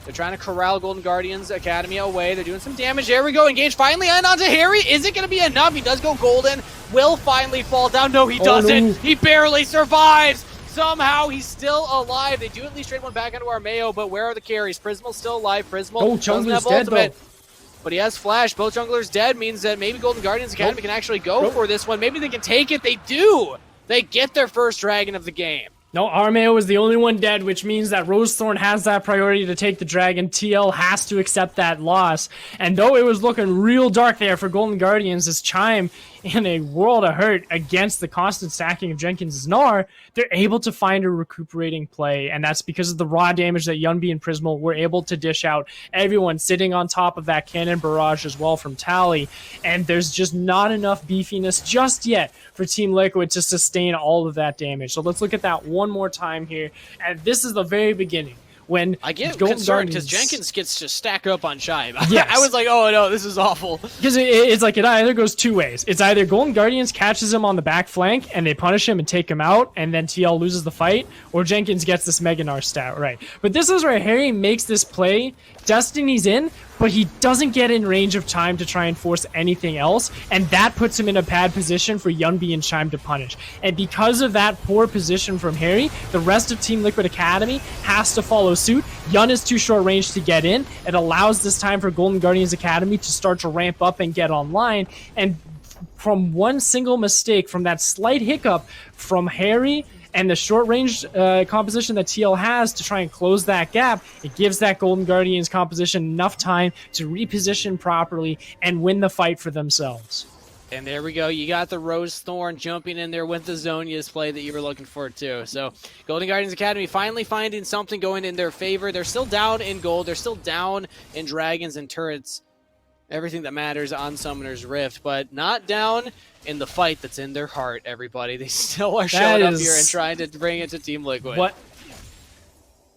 They're trying to corral Golden Guardians Academy away. They're doing some damage. There we go. Engage finally and onto Harry. Is it going to be enough? He does go golden. Will finally fall down. No, he doesn't. No. He barely survives. Somehow he's still alive. They do at least trade one back into Armeo, but where are the carries? Prismal's still alive. Prismal doesn't have ultimate. But he has flash. Both junglers dead means that maybe Golden Guardians Academy can actually go for this one. Maybe they can take it. They do. They get their first dragon of the game. No, Armeo is the only one dead, which means that Rosethorn has that priority to take the dragon. TL has to accept that loss. And though it was looking real dark there for Golden Guardians as Chime in a world of hurt against the constant stacking of Jenkins' Gnar, they're able to find a recuperating play, and that's because of the raw damage that Yunbi and Prismal were able to dish out. Everyone sitting on top of that cannon barrage as well from Tally, and there's just not enough beefiness just yet for Team Liquid to sustain all of that damage. So let's look at that one more time here, and this is the very beginning. When I get concerned because Jenkins gets to stack up on Chime. Yes. I was like, oh no, this is awful. Because it's like it either goes two ways. It's either Golden Guardians catches him on the back flank and they punish him and take him out, and then TL loses the fight, or Jenkins gets this Mega Gnar stat, right? But this is where Harry makes this play. Destiny's in, but he doesn't get in range of time to try and force anything else, and that puts him in a bad position for Yunbi and Chime to punish. And because of that poor position from Harry, the rest of Team Liquid Academy has to follow suit. Yun is too short range to get in. It allows this time for Golden Guardians Academy to start to ramp up and get online, and from one single mistake, from that slight hiccup from Harry and the short-range composition that TL has to try and close that gap, it gives that Golden Guardians composition enough time to reposition properly and win the fight for themselves. And there we go. You got the Rose Thorn jumping in there with the Zonia's play that you were looking for too. So Golden Guardians Academy finally finding something going in their favor. They're still down in gold. They're still down in dragons and turrets. Everything that matters on Summoner's Rift, but not down in the fight that's in their heart, everybody. They still are showing up here and trying to bring it to Team Liquid. What?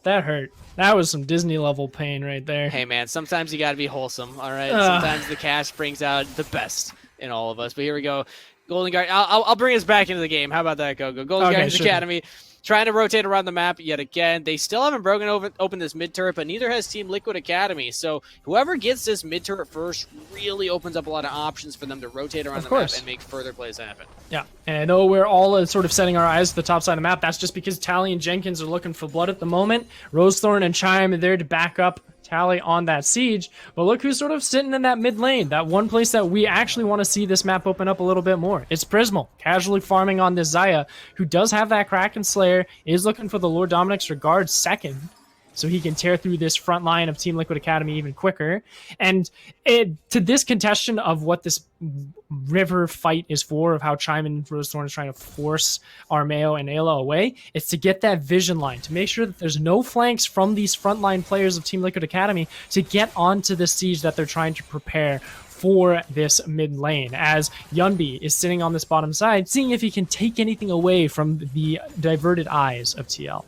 That hurt. That was some Disney level pain right there. Hey man, sometimes you gotta be wholesome, all right? Sometimes the cash brings out the best in all of us. But here we go. Golden Guard. I'll bring us back into the game. How about that, Gogo? Golden Guardians Academy trying to rotate around the map yet again. They still haven't open this mid turret, but neither has Team Liquid Academy. So whoever gets this mid turret first really opens up a lot of options for them to rotate around the map and make further plays happen. Yeah, and I know we're all sort of setting our eyes to the top side of the map. That's just because Tally and Jenkins are looking for blood at the moment. Rosethorn and Chime are there to back up Tally on that siege, but look who's sort of sitting in that mid lane, that one place that we actually want to see this map open up a little bit more. It's Prismal, casually farming on this Xayah, who does have that Kraken Slayer, is looking for the Lord Dominic's Regard second, so he can tear through this front line of Team Liquid Academy even quicker. And to this contestation of what this river fight is for, of how Chime and Rosethorn is trying to force Armeo and Ayla away, it's to get that vision line, to make sure that there's no flanks from these frontline players of Team Liquid Academy to get onto the siege that they're trying to prepare for this mid lane, as Yunbi is sitting on this bottom side, seeing if he can take anything away from the diverted eyes of TL.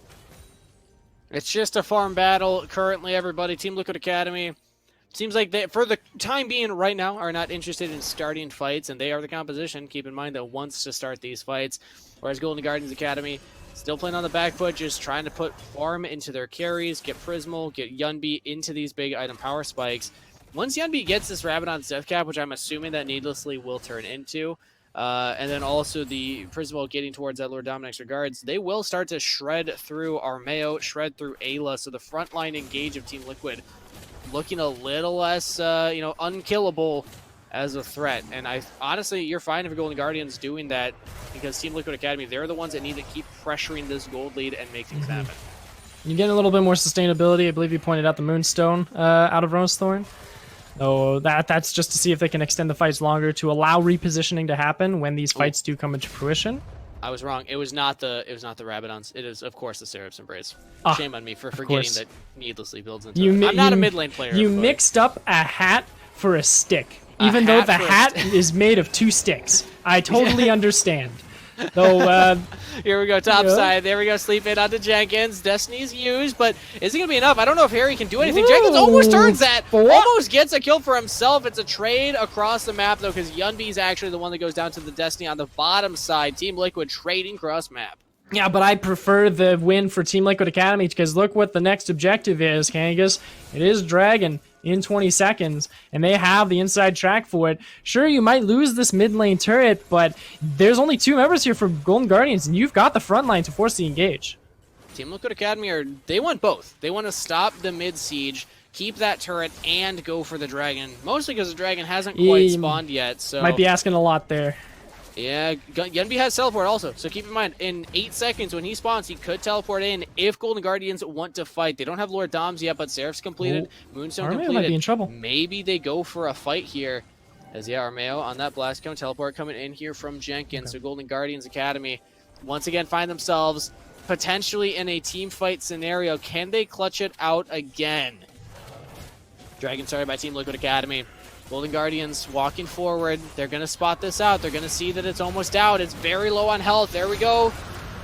It's just a farm battle currently, everybody. Team Liquid Academy seems like they, for the time being right now, are not interested in starting fights, and they are the composition, keep in mind, that wants to start these fights. Whereas Golden Guardians Academy still playing on the back foot, just trying to put farm into their carries, get Prismal, get Yunbi into these big item power spikes. Once Yunbi gets this Rabadon's Death Cap, which I'm assuming that needlessly will turn into, and then also the Prismal getting towards that Lord Dominic's Regards, they will start to shred through Armeo, shred through Ayla, so the frontline engage of Team Liquid looking a little less, unkillable as a threat. And honestly, you're fine if Golden Guardians doing that, because Team Liquid Academy, they're the ones that need to keep pressuring this gold lead and make things happen. You get a little bit more sustainability. I believe you pointed out the Moonstone out of Rosethorn. So that's just to see if they can extend the fights longer to allow repositioning to happen when these fights do come into fruition. I was wrong. It was not the Rabadons. It is, of course, the Seraph's Embrace. Shame on me for forgetting that needlessly builds into it. I'm not a mid lane player. You mixed up a hat for a stick, even though the hat is made of 2 sticks. I totally understand. So here we go, top side. There we go, sleep in onto Jenkins. Destiny's used, but is it going to be enough? I don't know if Harry can do anything. Jenkins almost turns that. Almost gets a kill for himself. It's a trade across the map, though, because Yunbi's actually the one that goes down to the Destiny on the bottom side. Team Liquid trading cross map. Yeah, but I prefer the win for Team Liquid Academy, because look what the next objective is, Kangas. It is Dragon in 20 seconds, and they have the inside track for it. Sure, you might lose this mid lane turret, but there's only 2 members here for Golden Guardians, and you've got the front line to force the engage. Team Liquid Academy, they want both. They want to stop the mid siege, keep that turret, and go for the dragon. Mostly because the dragon hasn't quite spawned yet. So might be asking a lot there. Yeah, Yunbi has teleport also, so keep in mind, in 8 seconds when he spawns, he could teleport in if Golden Guardians want to fight. They don't have Lord Doms yet, but Seraph's completed, Moonstone completed. Might be in trouble. Maybe they go for a fight here, as Armeo on that Blast Cone, teleport coming in here from Jenkins. So Golden Guardians Academy once again find themselves potentially in a team fight scenario. Can they clutch it out again? Dragon started by Team Liquid Academy. Golden Guardians walking forward. They're going to spot this out. They're going to see that it's almost out. It's very low on health. There we go.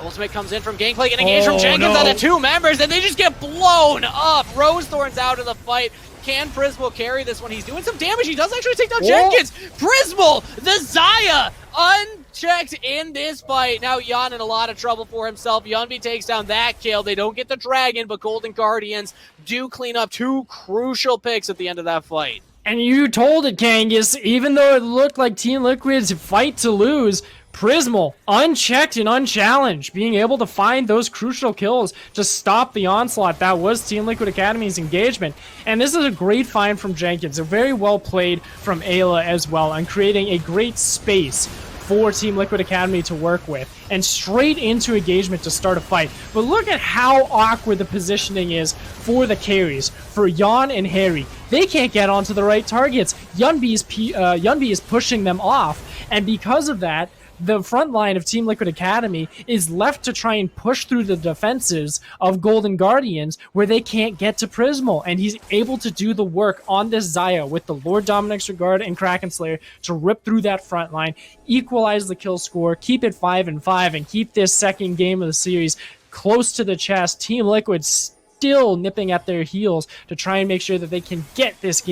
Ultimate comes in from Gangplank and engage from Jenkins out of 2 members, and they just get blown up. Rosethorn's out of the fight. Can Prismal carry this one? He's doing some damage. He does actually take down Jenkins. Prismal, the Xayah, unchecked in this fight. Now Jan in a lot of trouble for himself. Yunbi takes down that kill. They don't get the dragon, but Golden Guardians do clean up 2 crucial picks at the end of that fight. And you told it, Kangas, even though it looked like Team Liquid's fight to lose, Prismal, unchecked and unchallenged, being able to find those crucial kills to stop the onslaught that was Team Liquid Academy's engagement. And this is a great find from Jenkins, a very well played from Ayla as well, and creating a great space for Team Liquid Academy to work with, and straight into engagement to start a fight. But look at how awkward the positioning is for the carries, for Jan and Harry. They can't get onto the right targets. Yunbi is pushing them off, and because of that, the front line of Team Liquid Academy is left to try and push through the defenses of Golden Guardians where they can't get to Prismal, and he's able to do the work on this Xayah with the Lord Dominic's Regard and Kraken Slayer to rip through that front line, equalize the kill score, keep it 5-5, and keep this second game of the series close to the chest. Team Liquid still nipping at their heels to try and make sure that they can get this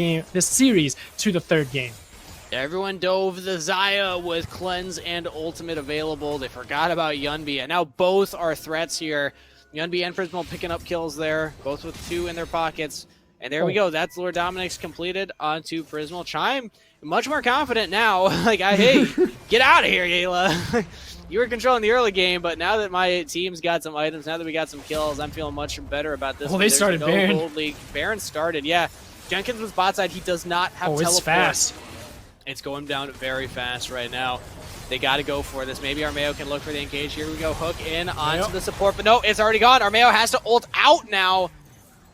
series to the third game. Everyone dove the Xayah with Cleanse and Ultimate available. They forgot about Yunbi, and now both are threats here. Yunbi and Prismal picking up kills there, both with 2 in their pockets. And there we go. That's Lord Dominic's completed onto Prismal. Chime, much more confident now. Like, hey, get out of here, Yayla. You were controlling the early game, but now that my team's got some items, now that we got some kills, I'm feeling much better about this. Oh, they started Baron. Gold League. Baron started, yeah. Jenkins was bot side. He does not have teleport. It's fast. It's going down very fast right now. They got to go for this. Maybe Armeo can look for the engage. Here we go. Hook in onto the support. But no, it's already gone. Armeo has to ult out now.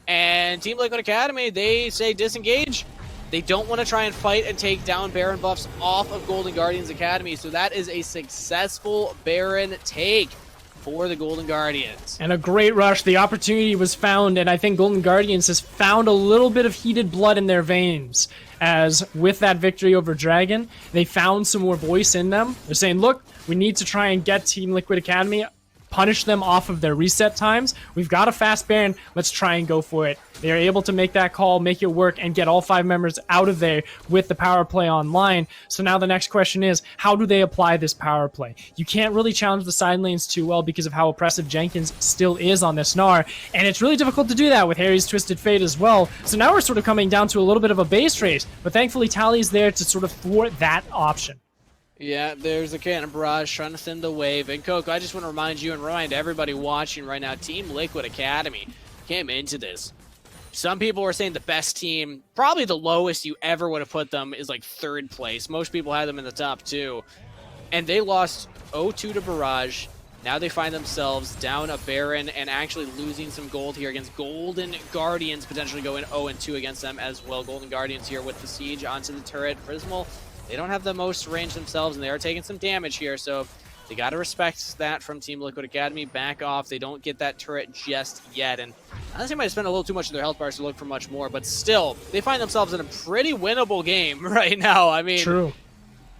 And Team Liquid Academy, they say disengage. They don't want to try and fight and take down Baron buffs off of Golden Guardians Academy. So that is a successful Baron take for the Golden Guardians. And a great rush. The opportunity was found, and I think Golden Guardians has found a little bit of heated blood in their veins. As with that victory over Dragon, they found some more voice in them. They're saying, look, we need to try and get Team Liquid Academy, punish them off of their reset times. We've got a fast Baron. Let's try and go for it. They are able to make that call, make it work, and get all 5 members out of there with the power play online. So now the next question is, how do they apply this power play? You can't really challenge the side lanes too well because of how oppressive Jenkins still is on this Gnar, and it's really difficult to do that with Harry's Twisted Fate as well. So now we're sort of coming down to a little bit of a base race, but thankfully Tally's there to sort of thwart that option. Yeah, there's a Cannon Barrage trying to thin the wave. And Coco, I just want to remind you and remind everybody watching right now, Team Liquid Academy came into this. Some people were saying the best team, probably the lowest you ever would have put them is like 3rd place. Most people had them in the top 2. And they lost 0-2 to Barrage. Now they find themselves down a Baron and actually losing some gold here against Golden Guardians, potentially going 0-2 against them as well. Golden Guardians here with the siege onto the turret. Prismal, they don't have the most range themselves, and they are taking some damage here, so they got to respect that from Team Liquid Academy. Back off. They don't get that turret just yet, and I think they might have spent a little too much of their health bars to look for much more, but still, they find themselves in a pretty winnable game right now. I mean, true.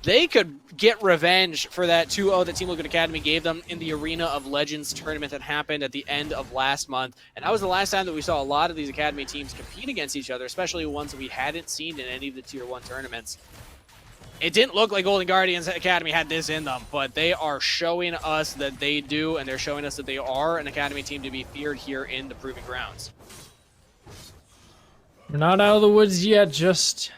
They could get revenge for that 2-0 that Team Liquid Academy gave them in the Arena of Legends tournament that happened at the end of last month. And that was the last time that we saw a lot of these Academy teams compete against each other, especially ones that we hadn't seen in any of the Tier 1 tournaments. It didn't look like Golden Guardians Academy had this in them, but they are showing us that they do, and they're showing us that they are an Academy team to be feared here in the Proving Grounds. We're not out of the woods yet, just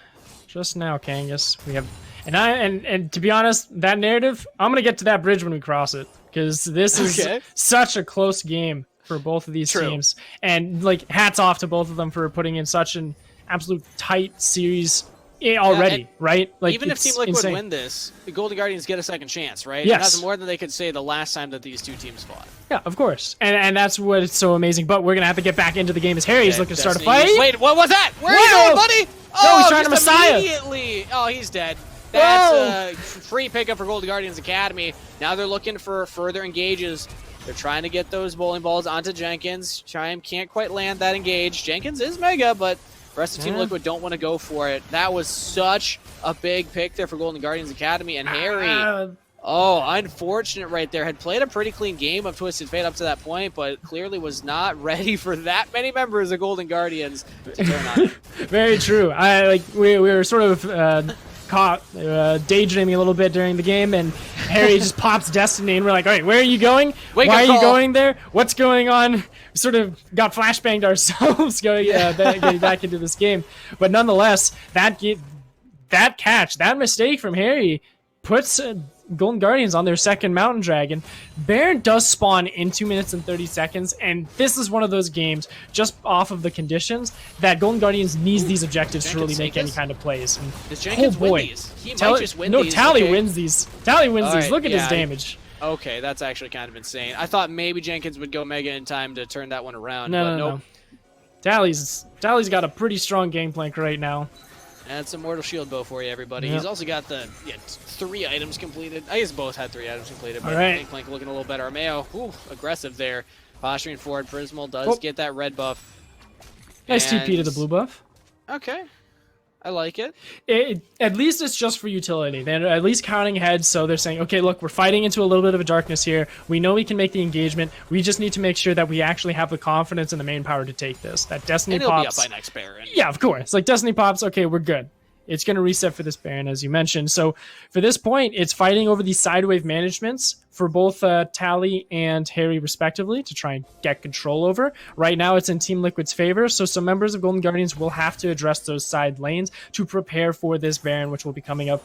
now, Kangas. We have, and to be honest, that narrative, I'm gonna get to that bridge when we cross it, because this is such a close game for both of these teams, and like hats off to both of them for putting in such an absolute tight series already, right? Like, even if Team Liquid win this, the Golden Guardians get a second chance, right? Yes. And that's more than they could say the last time that these two teams fought. Yeah, of course. And that's what is so amazing. But we're going to have to get back into the game as Harry's looking to start a fight. Wait, what was that? Where are you going, buddy? No, he's trying to Messiah. Immediately. Oh, he's dead. That's a free pickup for Golden Guardians Academy. Now they're looking for further engages. They're trying to get those bowling balls onto Jenkins. Chime can't quite land that engage. Jenkins is mega, but the rest of Team Liquid don't want to go for it. That was such a big pick there for Golden Guardians Academy. And Harry, unfortunate right there. Had played a pretty clean game of Twisted Fate up to that point, but clearly was not ready for that many members of Golden Guardians to turn on. Very true. We were sort of caught daydreaming a little bit during the game, and Harry just pops Destiny, and we're like, all right, where are you going? Why are you going there? What's going on? We sort of got flashbanged ourselves getting back into this game. But nonetheless, that catch, that mistake from Harry puts Golden Guardians on their second Mountain Dragon. Baron does spawn in 2 minutes and 30 seconds, and this is one of those games, just off of the conditions, that Golden Guardians needs these objectives to really make any kind of plays. And, does Jenkins win these? He might just win no, these. Tally wins these. Tally wins these. Right, Look at his damage. Okay, that's actually kind of insane. I thought maybe Jenkins would go Mega in time to turn that one around, No, but no, nope. no. Tally's got a pretty strong gangplank right now. And some Mortal Shield bow for you, everybody. Yep. He's also got the 3 items completed. I guess both had 3 items completed, but All right. Gangplank looking a little better. Armeo, aggressive there. Posturing forward. Prismal does get that red buff. Nice TP to the blue buff. Okay. I like it. At least it's just for utility. They're at least counting ahead, so they're saying, okay, look, we're fighting into a little bit of a darkness here. We know we can make the engagement. We just need to make sure that we actually have the confidence and the main power to take this. That Destiny and pops. It'll be up by next Baron. Yeah, of course. Like, Destiny pops, okay, we're good. It's going to reset for this Baron, as you mentioned. So for this point, it's fighting over these sidewave managements for both Tally and Harry, respectively, to try and get control over. Right now, it's in Team Liquid's favor, so some members of Golden Guardians will have to address those side lanes to prepare for this Baron, which will be coming up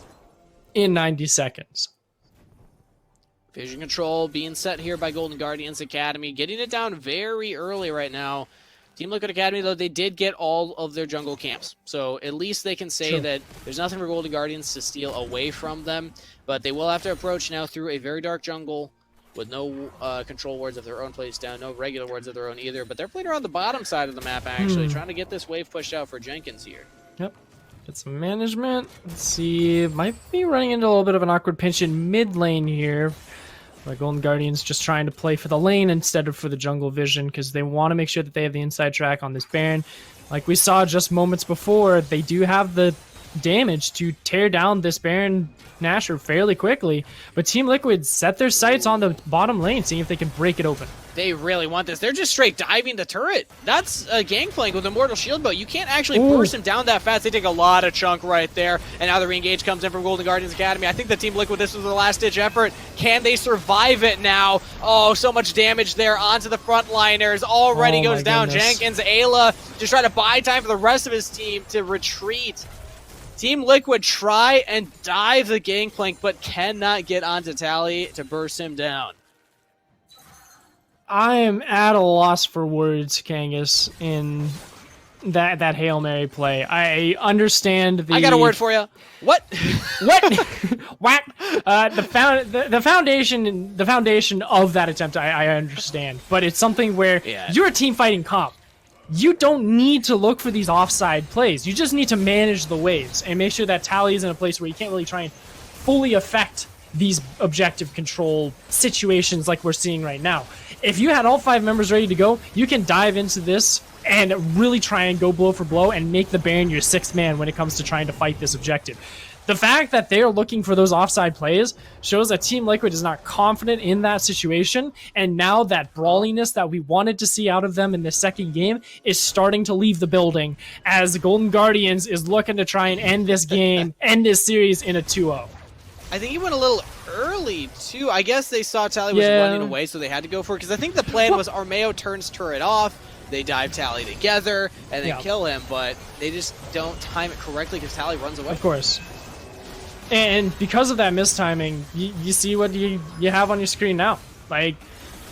in 90 seconds. Vision control being set here by Golden Guardians Academy, getting it down very early right now. Team Liquid Academy, though, they did get all of their jungle camps. So at least they can say that there's nothing for Golden Guardians to steal away from them. But they will have to approach now through a very dark jungle with no control wards of their own placed down, no regular wards of their own either. But they're playing around the bottom side of the map, actually, trying to get this wave pushed out for Jenkins here. Yep. Get some management. Let's see. Might be running into a little bit of an awkward pinch in mid lane here. The Golden Guardians just trying to play for the lane instead of for the jungle vision because they want to make sure that they have the inside track on this Baron. Like we saw just moments before, they do have the damage to tear down this Baron Nashor fairly quickly, but Team Liquid set their sights on the bottom lane, seeing if they can break it open. They really want this. They're just straight diving the turret. That's a Gangplank with Immortal Shield Bow. You can't actually burst him down that fast. They take a lot of chunk right there. And now the re-engage comes in from Golden Guardians Academy. I think the Team Liquid, this was their last-ditch effort. Can they survive it now? Oh, so much damage there onto the frontliners. Already goes down. Goodness. Jenkins, Ayla, just trying to buy time for the rest of his team to retreat. Team Liquid try and dive the Gangplank, but cannot get onto Tally to burst him down. I am at a loss for words, Kangas, in that Hail Mary play. I understand the... I got a word for you. What? What? What? The foundation of that attempt, I understand. But it's something where you're a team fighting comp. You don't need to look for these offside plays. You just need to manage the waves and make sure that Tally is in a place where you can't really try and fully affect these objective control situations like we're seeing right now. If you had all 5 members ready to go, you can dive into this and really try and go blow for blow and make the Baron your 6th man when it comes to trying to fight this objective. The fact that they're looking for those offside plays shows that Team Liquid is not confident in that situation, and now that brawliness that we wanted to see out of them in the second game is starting to leave the building as the Golden Guardians is looking to try and end this game, end this series in a 2-0. I think he went a little early, too. I guess they saw Tally was running away, so they had to go for it, because I think the plan was Armeo turns turret off, they dive Tally together, and then kill him, but they just don't time it correctly because Tally runs away. Of course. And because of that mistiming, you see what you have on your screen now. Like,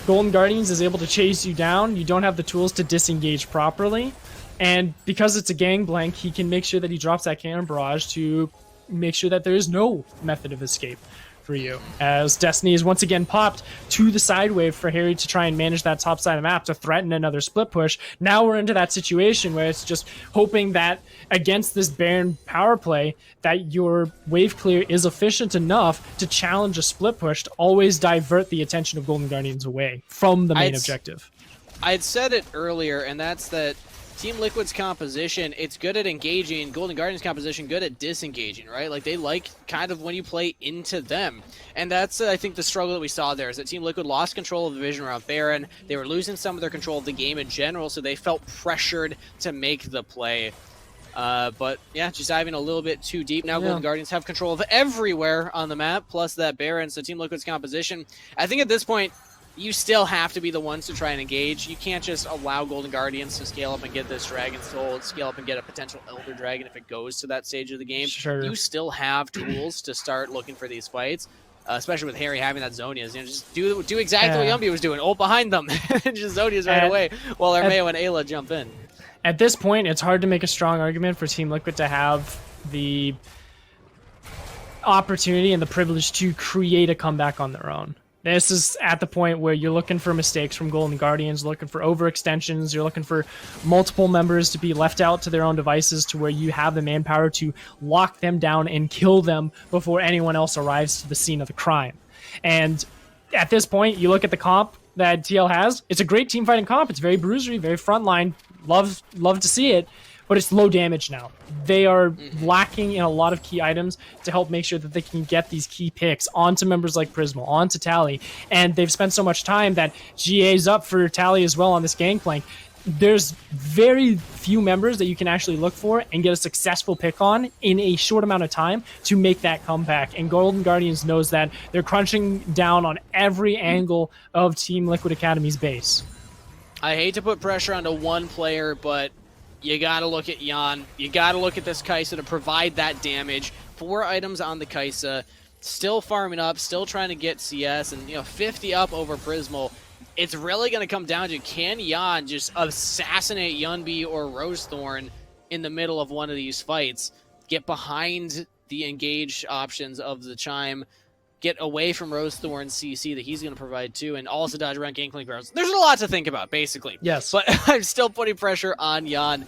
Golden Guardians is able to chase you down. You don't have the tools to disengage properly. And because it's a Gangplank, he can make sure that he drops that cannon barrage to make sure that there is no method of escape for you. As Destiny is once again popped to the side wave for Harry to try and manage that top side of the map to threaten another split push. Now we're into that situation where it's just hoping that against this Baron power play that your wave clear is efficient enough to challenge a split push to always divert the attention of Golden Guardians away from the main objective. I'd said it earlier, and that's that Team Liquid's composition, it's good at engaging. Golden Guardians' composition, good at disengaging, right? Like, they like kind of when you play into them. And that's, I think, the struggle that we saw there, is that Team Liquid lost control of the vision around Baron. They were losing some of their control of the game in general, so they felt pressured to make the play. But, yeah, just diving a little bit too deep. Now Golden Guardians have control of everywhere on the map, plus that Baron. So Team Liquid's composition, I think at this point, you still have to be the ones to try and engage. You can't just allow Golden Guardians to scale up and get this Dragon Soul, scale up and get a potential Elder Dragon if it goes to that stage of the game. Sure. You still have tools to start looking for these fights. especially with Harry having that Zonias. Just do exactly what Yumbi was doing. Ult behind them, and just Zonias right away, while Armeo and Ayla jump in. At this point, it's hard to make a strong argument for Team Liquid to have the opportunity and the privilege to create a comeback on their own. This is at the point where you're looking for mistakes from Golden Guardians, looking for overextensions, you're looking for multiple members to be left out to their own devices to where you have the manpower to lock them down and kill them before anyone else arrives to the scene of the crime. And at this point, you look at the comp that TL has, it's a great team fighting comp, it's very bruisery, very frontline, love to see it, but it's low damage now. They are lacking in a lot of key items to help make sure that they can get these key picks onto members like Prismal, onto Tally, and they've spent so much time that GA's up for Tally as well on this gangplank. There's very few members that you can actually look for and get a successful pick on in a short amount of time to make that comeback, and Golden Guardians knows that. They're crunching down on every angle of Team Liquid Academy's base. I hate to put pressure onto one player, but you gotta look at Jan. You gotta look at this Kai'Sa to provide that damage. 4 items on the Kai'Sa, still farming up, still trying to get CS, and 50 up over Prismal. It's really gonna come down to, can Jan just assassinate Yunbi or Rosethorn in the middle of one of these fights, get behind the engaged options of the Chime, get away from Rosethorn's CC that he's going to provide too, and also dodge around Gangplank Barrels. There's a lot to think about, basically. Yes. But I'm still putting pressure on Jan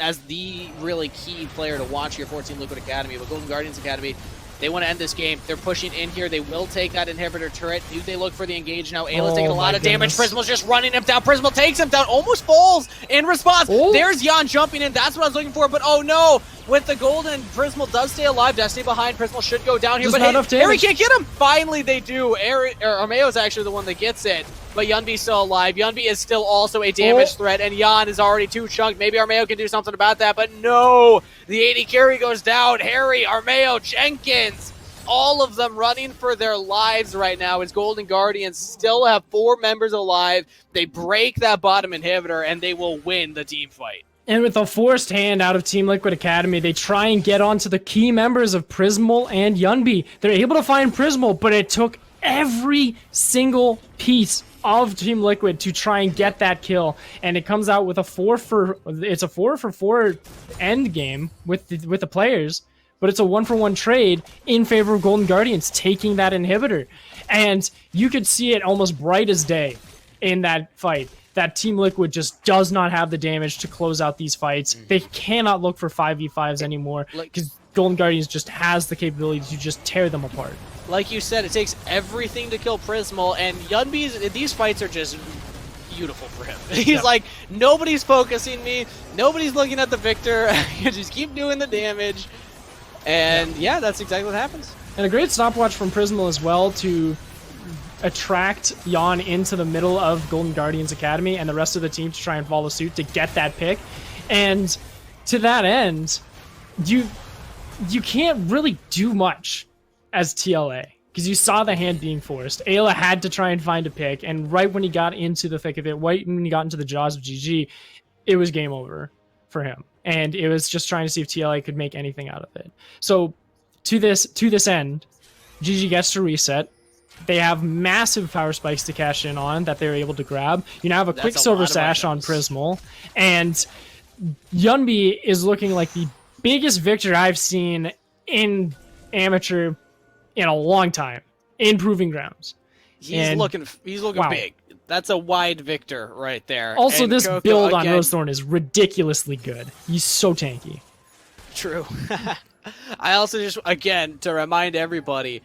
as the really key player to watch here for Team Liquid Academy. But Golden Guardians Academy, they want to end this game. They're pushing in here. They will take that inhibitor turret. Do they look for the engage now? Ayla's taking a lot of damage. Prismal's just running him down. Prismal takes him down, almost falls in response. Oh. There's Jan jumping in. That's what I was looking for, but oh no. With the golden, Prismal does stay alive. Destiny behind. Prismal should go down here, Just but Harry can't get him. Finally, they do. Armeo is actually the one that gets it, but Yunbi's still alive. Yunbi is still also a damage threat, and Jan is already 2 chunked. Maybe Armeo can do something about that, but no. The AD carry goes down. Harry, Armeo, Jenkins, all of them running for their lives right now as Golden Guardians still have 4 members alive. They break that bottom inhibitor, and they will win the team fight. And with a forced hand out of Team Liquid Academy, they try and get onto the key members of Prismal and Yunbi. They're able to find Prismal, but it took every single piece of Team Liquid to try and get that kill. And it comes out with a 4 for 4 end game with the players, but it's a 1-for-1 trade in favor of Golden Guardians taking that inhibitor. And you could see it almost bright as day in that fight, that Team Liquid just does not have the damage to close out these fights. They cannot look for 5v5s anymore because Golden Guardians just has the capability to just tear them apart. Like you said, it takes everything to kill Prismal, and Yunbi's, these fights are just beautiful for him. He's like, nobody's focusing me, nobody's looking at the victor, you just keep doing the damage, and yeah, that's exactly what happens. And a great stopwatch from Prismal as well to attract Jan into the middle of Golden Guardians Academy and the rest of the team to try and follow suit to get that pick. And to that end, you can't really do much as TLA because you saw the hand being forced. Ayla had to try and find a pick, and right when he got into the thick of it, right when he got into the jaws of GG, it was game over for him. And it was just trying to see if TLA could make anything out of it. So to this end, GG gets to reset. They have massive power spikes to cash in on that they're able to grab. You now have a Quicksilver Sash on Prismal, and Yunbi is looking like the biggest victor I've seen in Amateur in a long time in Proving Grounds. He's looking big. That's a wide victor right there. Also, and this Coco, build on again, Rosethorn is ridiculously good. He's so tanky. True. I also just, again, to remind everybody,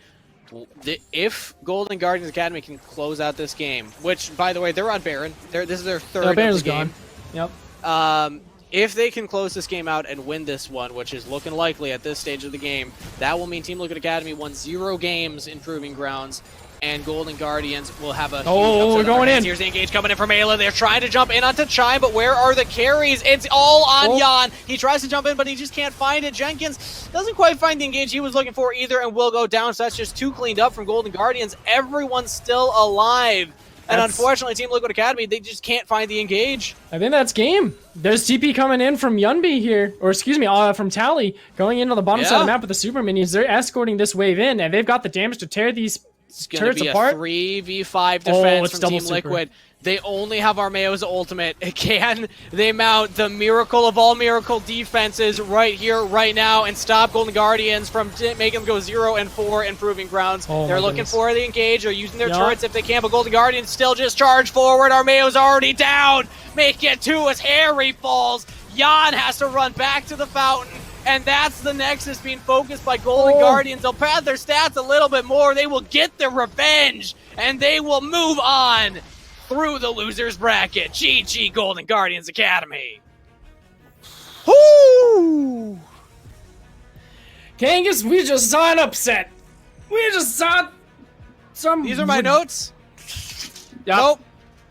if Golden Guardians Academy can close out this game, which, by the way, they're on Baron. This is their third Baron's game. Gone. Yep. If they can close this game out and win this one, which is looking likely at this stage of the game, that will mean Team Liquid Academy won 0 games in Proving Grounds, and Golden Guardians will have a we're going in. Here's the engage coming in from Ayla. They're trying to jump in onto Chime, but where are the carries? It's all on Jan. He tries to jump in, but he just can't find it. Jenkins doesn't quite find the engage he was looking for either, and will go down, so that's just 2 cleaned up from Golden Guardians. Everyone's still alive. And unfortunately, Team Liquid Academy, they just can't find the engage. I think that's game. There's TP coming in from Yunbi here, or excuse me, from Tally, going into the bottom side of the map with the super minions. They're escorting this wave in, and they've got the damage to tear these It's going to turrets be apart. a 3v5 defense it's from double Team super. Liquid. They only have Armeo's ultimate. Can they mount the miracle of all miracle defenses right here, right now, and stop Golden Guardians from making them go 0-4 in Proving Grounds? They're looking for the engage. They're using their turrets if they can, but Golden Guardians still just charge forward. Armeo's already down. Make it 2 as Harry falls. Jan has to run back to the fountain. And that's the Nexus being focused by Golden Guardians. They'll pad their stats a little bit more. They will get their revenge, and they will move on through the losers bracket. GG Golden Guardians Academy. Whoo! Kangas, we just saw an upset. We just saw some. These are my notes. Yep.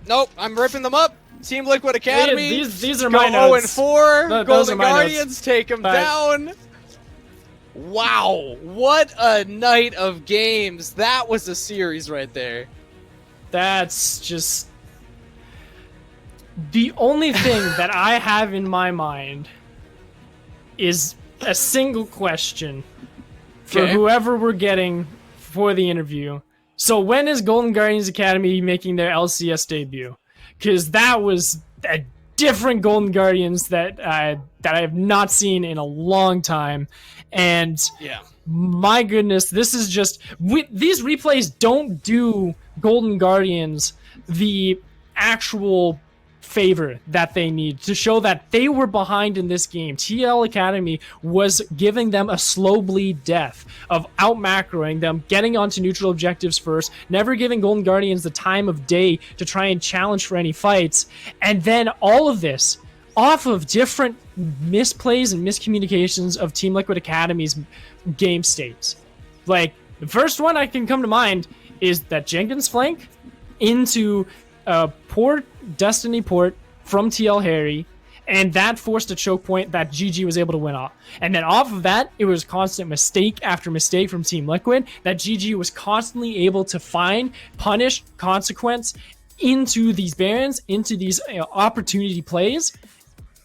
Nope. I'm ripping them up. Team Liquid Academy. These are my notes. 0-4. Golden Guardians notes. take them down. Wow, what a night of games. That was a series right there. That's just the only thing that I have in my mind is a single question for whoever we're getting for the interview. So when is Golden Guardians Academy making their LCS debut? Because that was a different Golden Guardians that I have not seen in a long time. And my goodness, this is just... these replays don't do Golden Guardians the actual favor that they need to show that they were behind in this game. TL Academy was giving them a slow bleed death of out macroing them, getting onto neutral objectives first, never giving Golden Guardians the time of day to try and challenge for any fights, and then all of this off of different misplays and miscommunications of Team Liquid Academy's game states. Like, the first one I can come to mind is that Jenkins flank into a poor Destiny port from TL Harry, and that forced a choke point that GG was able to win off. And then off of that, it was constant mistake after mistake from Team Liquid that GG was constantly able to find, punish, consequence into these Barons, into these opportunity plays,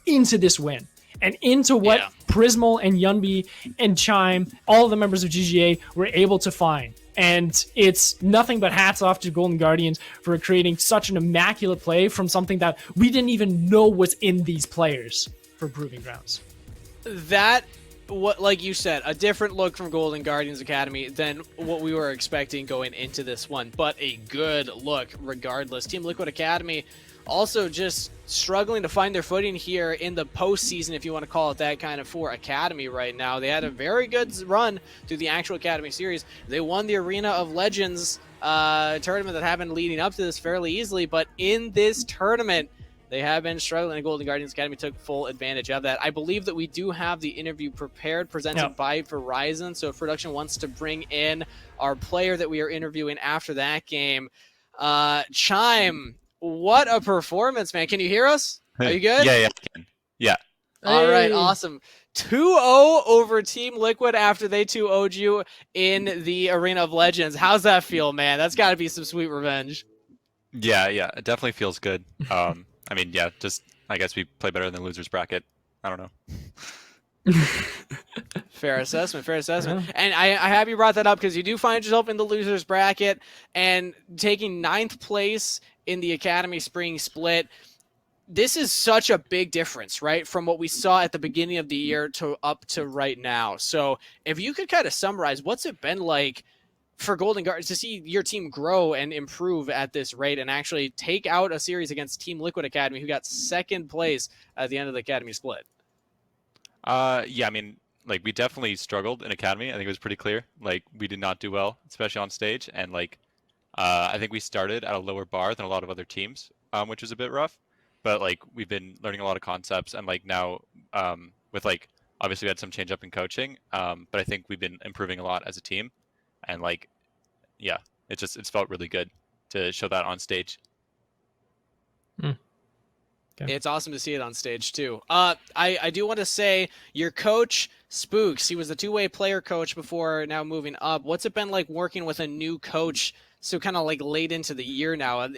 into this win. And into what Prismal and Yunbi and Chime, all of the members of GGA, were able to find. And it's nothing but hats off to Golden Guardians for creating such an immaculate play from something that we didn't even know was in these players for Proving Grounds. That, what, like you said, a different look from Golden Guardians Academy than what we were expecting going into this one, but a good look regardless. Team Liquid Academy also just struggling to find their footing here in the postseason, if you want to call it that, kind of, for Academy right now. They had a very good run through the actual Academy series. They won the Arena of Legends tournament that happened leading up to this fairly easily, but in this tournament, they have been struggling, and Golden Guardians Academy took full advantage of that. I believe that we do have the interview prepared, presented by Verizon, so if production wants to bring in our player that we are interviewing after that game. Chime, what a performance, man. Can you hear us? Are you good? Yeah, I can. Yeah. All right, awesome. 2-0 over Team Liquid after they 2-0'd you in the Arena of Legends. How's that feel, man? That's got to be some sweet revenge. Yeah, it definitely feels good. I mean, yeah, just, I guess we play better than the losers bracket. I don't know. Fair assessment. And I have you brought that up because you do find yourself in the losers bracket and taking 9th place in the Academy Spring Split. This is such a big difference, right, from what we saw at the beginning of the year to up to right now. So if you could kind of summarize, what's it been like for Golden Guardians to see your team grow and improve at this rate and actually take out a series against Team Liquid Academy, who got 2nd place at the end of the Academy Split? Yeah, I mean, like, we definitely struggled in Academy. I think it was pretty clear. Like, we did not do well, especially on stage. And, like, I think we started at a lower bar than a lot of other teams, which was a bit rough. But, like, we've been learning a lot of concepts. And, like, now with, like, obviously we had some change up in coaching. But I think we've been improving a lot as a team. And, like, yeah, it's felt really good to show that on stage. Okay. It's awesome to see it on stage, too. I do want to say your coach, Spooks, he was the 2-way player coach before now moving up. What's it been like working with a new coach so kind of like late into the year now?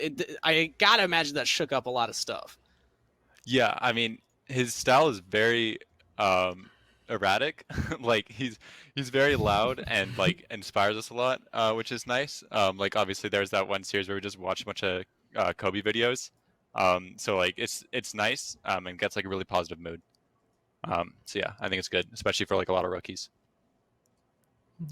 I got to imagine that shook up a lot of stuff. Yeah, I mean, his style is very erratic. Like he's very loud and like inspires us a lot, which is nice. Like obviously there's that one series where we just watch a bunch of Kobe videos. So like it's nice and gets like a really positive mood. So yeah, I think it's good, especially for like a lot of rookies.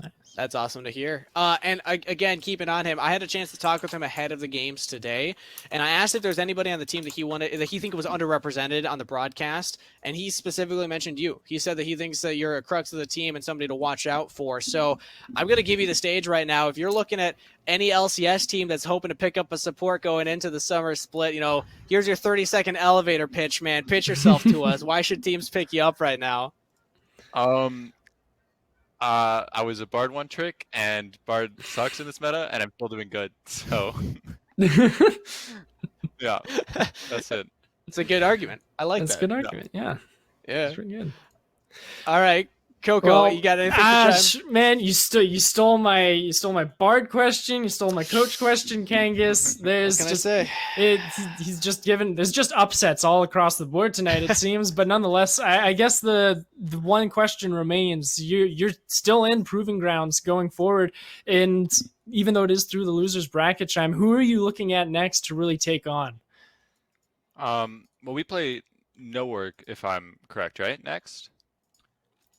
Nice. That's awesome to hear. And again, keeping on him, I had a chance to talk with him ahead of the games today, and I asked if there's anybody on the team that he think was underrepresented on the broadcast, and he specifically mentioned you. He said that he thinks that you're a crux of the team and somebody to watch out for. So I'm going to give you the stage right now. If you're looking at any LCS team that's hoping to pick up a support going into the summer split, here's your 30-second elevator pitch, man. Pitch yourself to us. Why should teams pick you up right now? I was a Bard one trick, and Bard sucks in this meta, and I'm still doing good. So, yeah, that's it. It's a good argument. I like that. That's a good argument. Yeah. Yeah. That's pretty good. All right, Coco, Well, you got anything to chime? man, you stole my Bard question, you stole my coach question, Kangas. There's What can just I say? he's just given. There's just upsets all across the board tonight, it seems. But nonetheless, I guess the one question remains: you're still in Proving Grounds going forward, and even though it is through the losers bracket, Chime, who are you looking at next to really take on? Well, we play no work, if I'm correct, right? Next.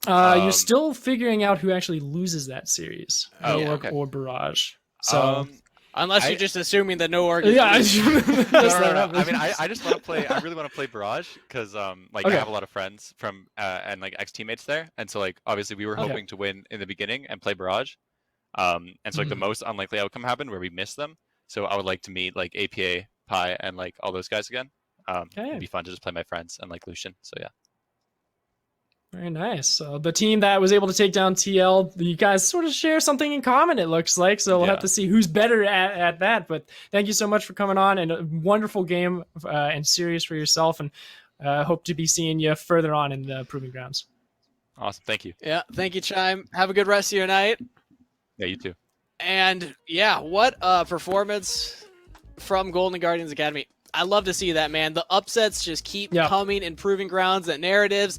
You're still figuring out who actually loses that series, Oh, Noah okay. or Barrage. So. Unless you're just assuming that no org. Yeah, No. I mean, I just want to play. I really want to play Barrage because I have a lot of friends from and like ex teammates there, and so like obviously we were hoping to win in the beginning and play Barrage, and so like the most unlikely outcome happened where we missed them. So I would like to meet like APA, Pi, and like all those guys again. It'd be fun to just play my friends and like Lucian. So yeah. Very nice. So the team that was able to take down TL, you guys sort of share something in common, it looks like. So we'll have to see who's better at that. But thank you so much for coming on, and a wonderful game and series for yourself. And hope to be seeing you further on in the Proving Grounds. Awesome. Thank you. Yeah, thank you, Chime. Have a good rest of your night. Yeah, you too. And yeah, what a performance from Golden Guardians Academy. I love to see that, man. The upsets just keep coming in Proving Grounds. The narratives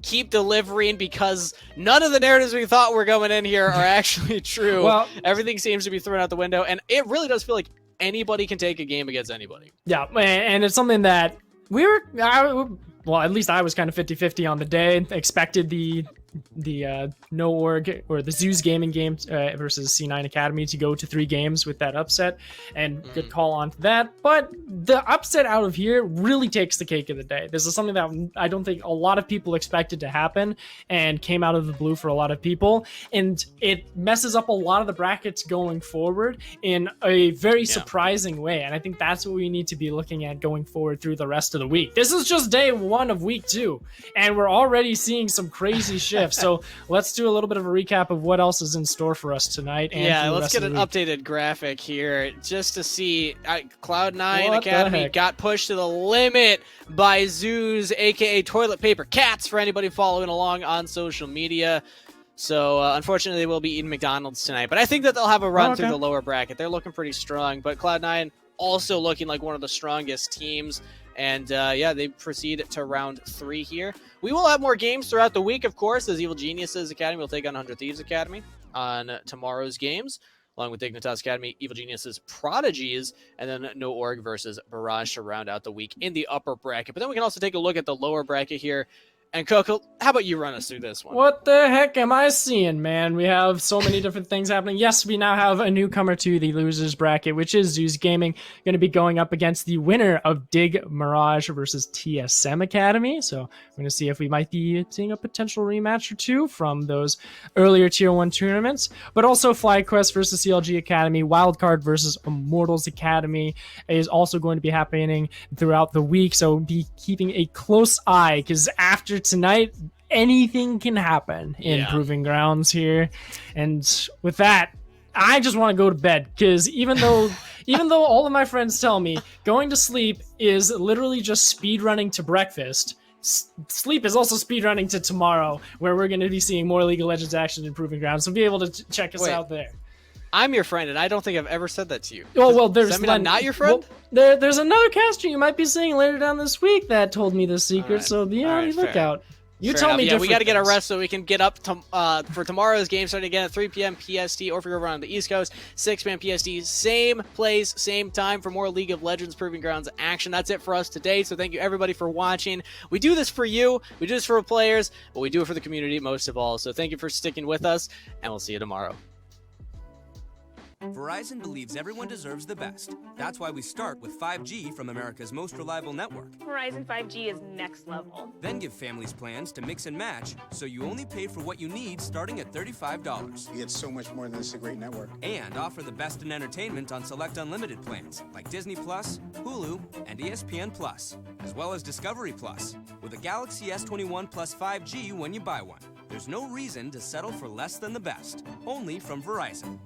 keep delivering because none of the narratives we thought were going in here are actually true. Well, everything seems to be thrown out the window, and it really does feel like anybody can take a game against anybody. Yeah, and it's something that at least I was kind of 50-50 on the day. Expected the no org or the Zeus gaming game versus C9 Academy to go to 3 games with that upset, and good call on that. But the upset out of here really takes the cake of the day. This is something that I don't think a lot of people expected to happen and came out of the blue for a lot of people, and it messes up a lot of the brackets going forward in a very surprising way. And I think that's what we need to be looking at going forward through the rest of the week. This is just day 1 of week 2, and we're already seeing some crazy shit. So let's do a little bit of a recap of what else is in store for us tonight. And let's get an updated graphic here just to see. Cloud9 Academy got pushed to the limit by Zeus, aka Toilet Paper Cats, for anybody following along on social media. So unfortunately, they will be eating McDonald's tonight. But I think that they'll have a run through the lower bracket. They're looking pretty strong. But Cloud9 also looking like one of the strongest teams. And they proceed to round 3 here. We will have more games throughout the week, of course, as Evil Geniuses Academy will take on 100 Thieves Academy on tomorrow's games, along with Dignitas Academy, Evil Geniuses Prodigies, and then No Org versus Barrage to round out the week in the upper bracket. But then we can also take a look at the lower bracket here. And Coco, how about you run us through this one? What the heck am I seeing, man? We have so many different things happening. Yes, we now have a newcomer to the losers bracket, which is Zeus Gaming, going to be going up against the winner of Dig Mirage versus TSM Academy. So we're going to see if we might be seeing a potential rematch or two from those earlier Tier 1 tournaments. But also FlyQuest versus CLG Academy, Wildcard versus Immortals Academy is also going to be happening throughout the week. So be keeping a close eye, because after tonight, anything can happen in Proving Grounds here. And with that, I just want to go to bed, because even though all of my friends tell me going to sleep is literally just speed running to breakfast, sleep is also speed running to tomorrow, where we're going to be seeing more League of Legends action in Proving Grounds. So be able to check us out there. I'm your friend, and I don't think I've ever said that to you. Well, does that mean I'm not your friend? Well, there's another caster you might be seeing later down this week that told me this secret, so be on the lookout. You Fair tell enough. me. Yeah, we got to get a things. rest so we can get up to, for tomorrow's game starting again at 3 p.m. PST, or if you're over on the East Coast, 6 p.m. PST. Same place, same time for more League of Legends Proving Grounds action. That's it for us today, so thank you everybody for watching. We do this for you, we do this for players, but we do it for the community most of all. So thank you for sticking with us, and we'll see you tomorrow. Verizon believes everyone deserves the best. That's why we start with 5G from America's most reliable network. Verizon 5G is next level. Then give families plans to mix and match, so you only pay for what you need starting at $35. You get so much more than this, a great network. And offer the best in entertainment on select unlimited plans, like Disney+, Hulu, and ESPN+, as well as Discovery+, with a Galaxy S21 plus 5G when you buy one. There's no reason to settle for less than the best. Only from Verizon.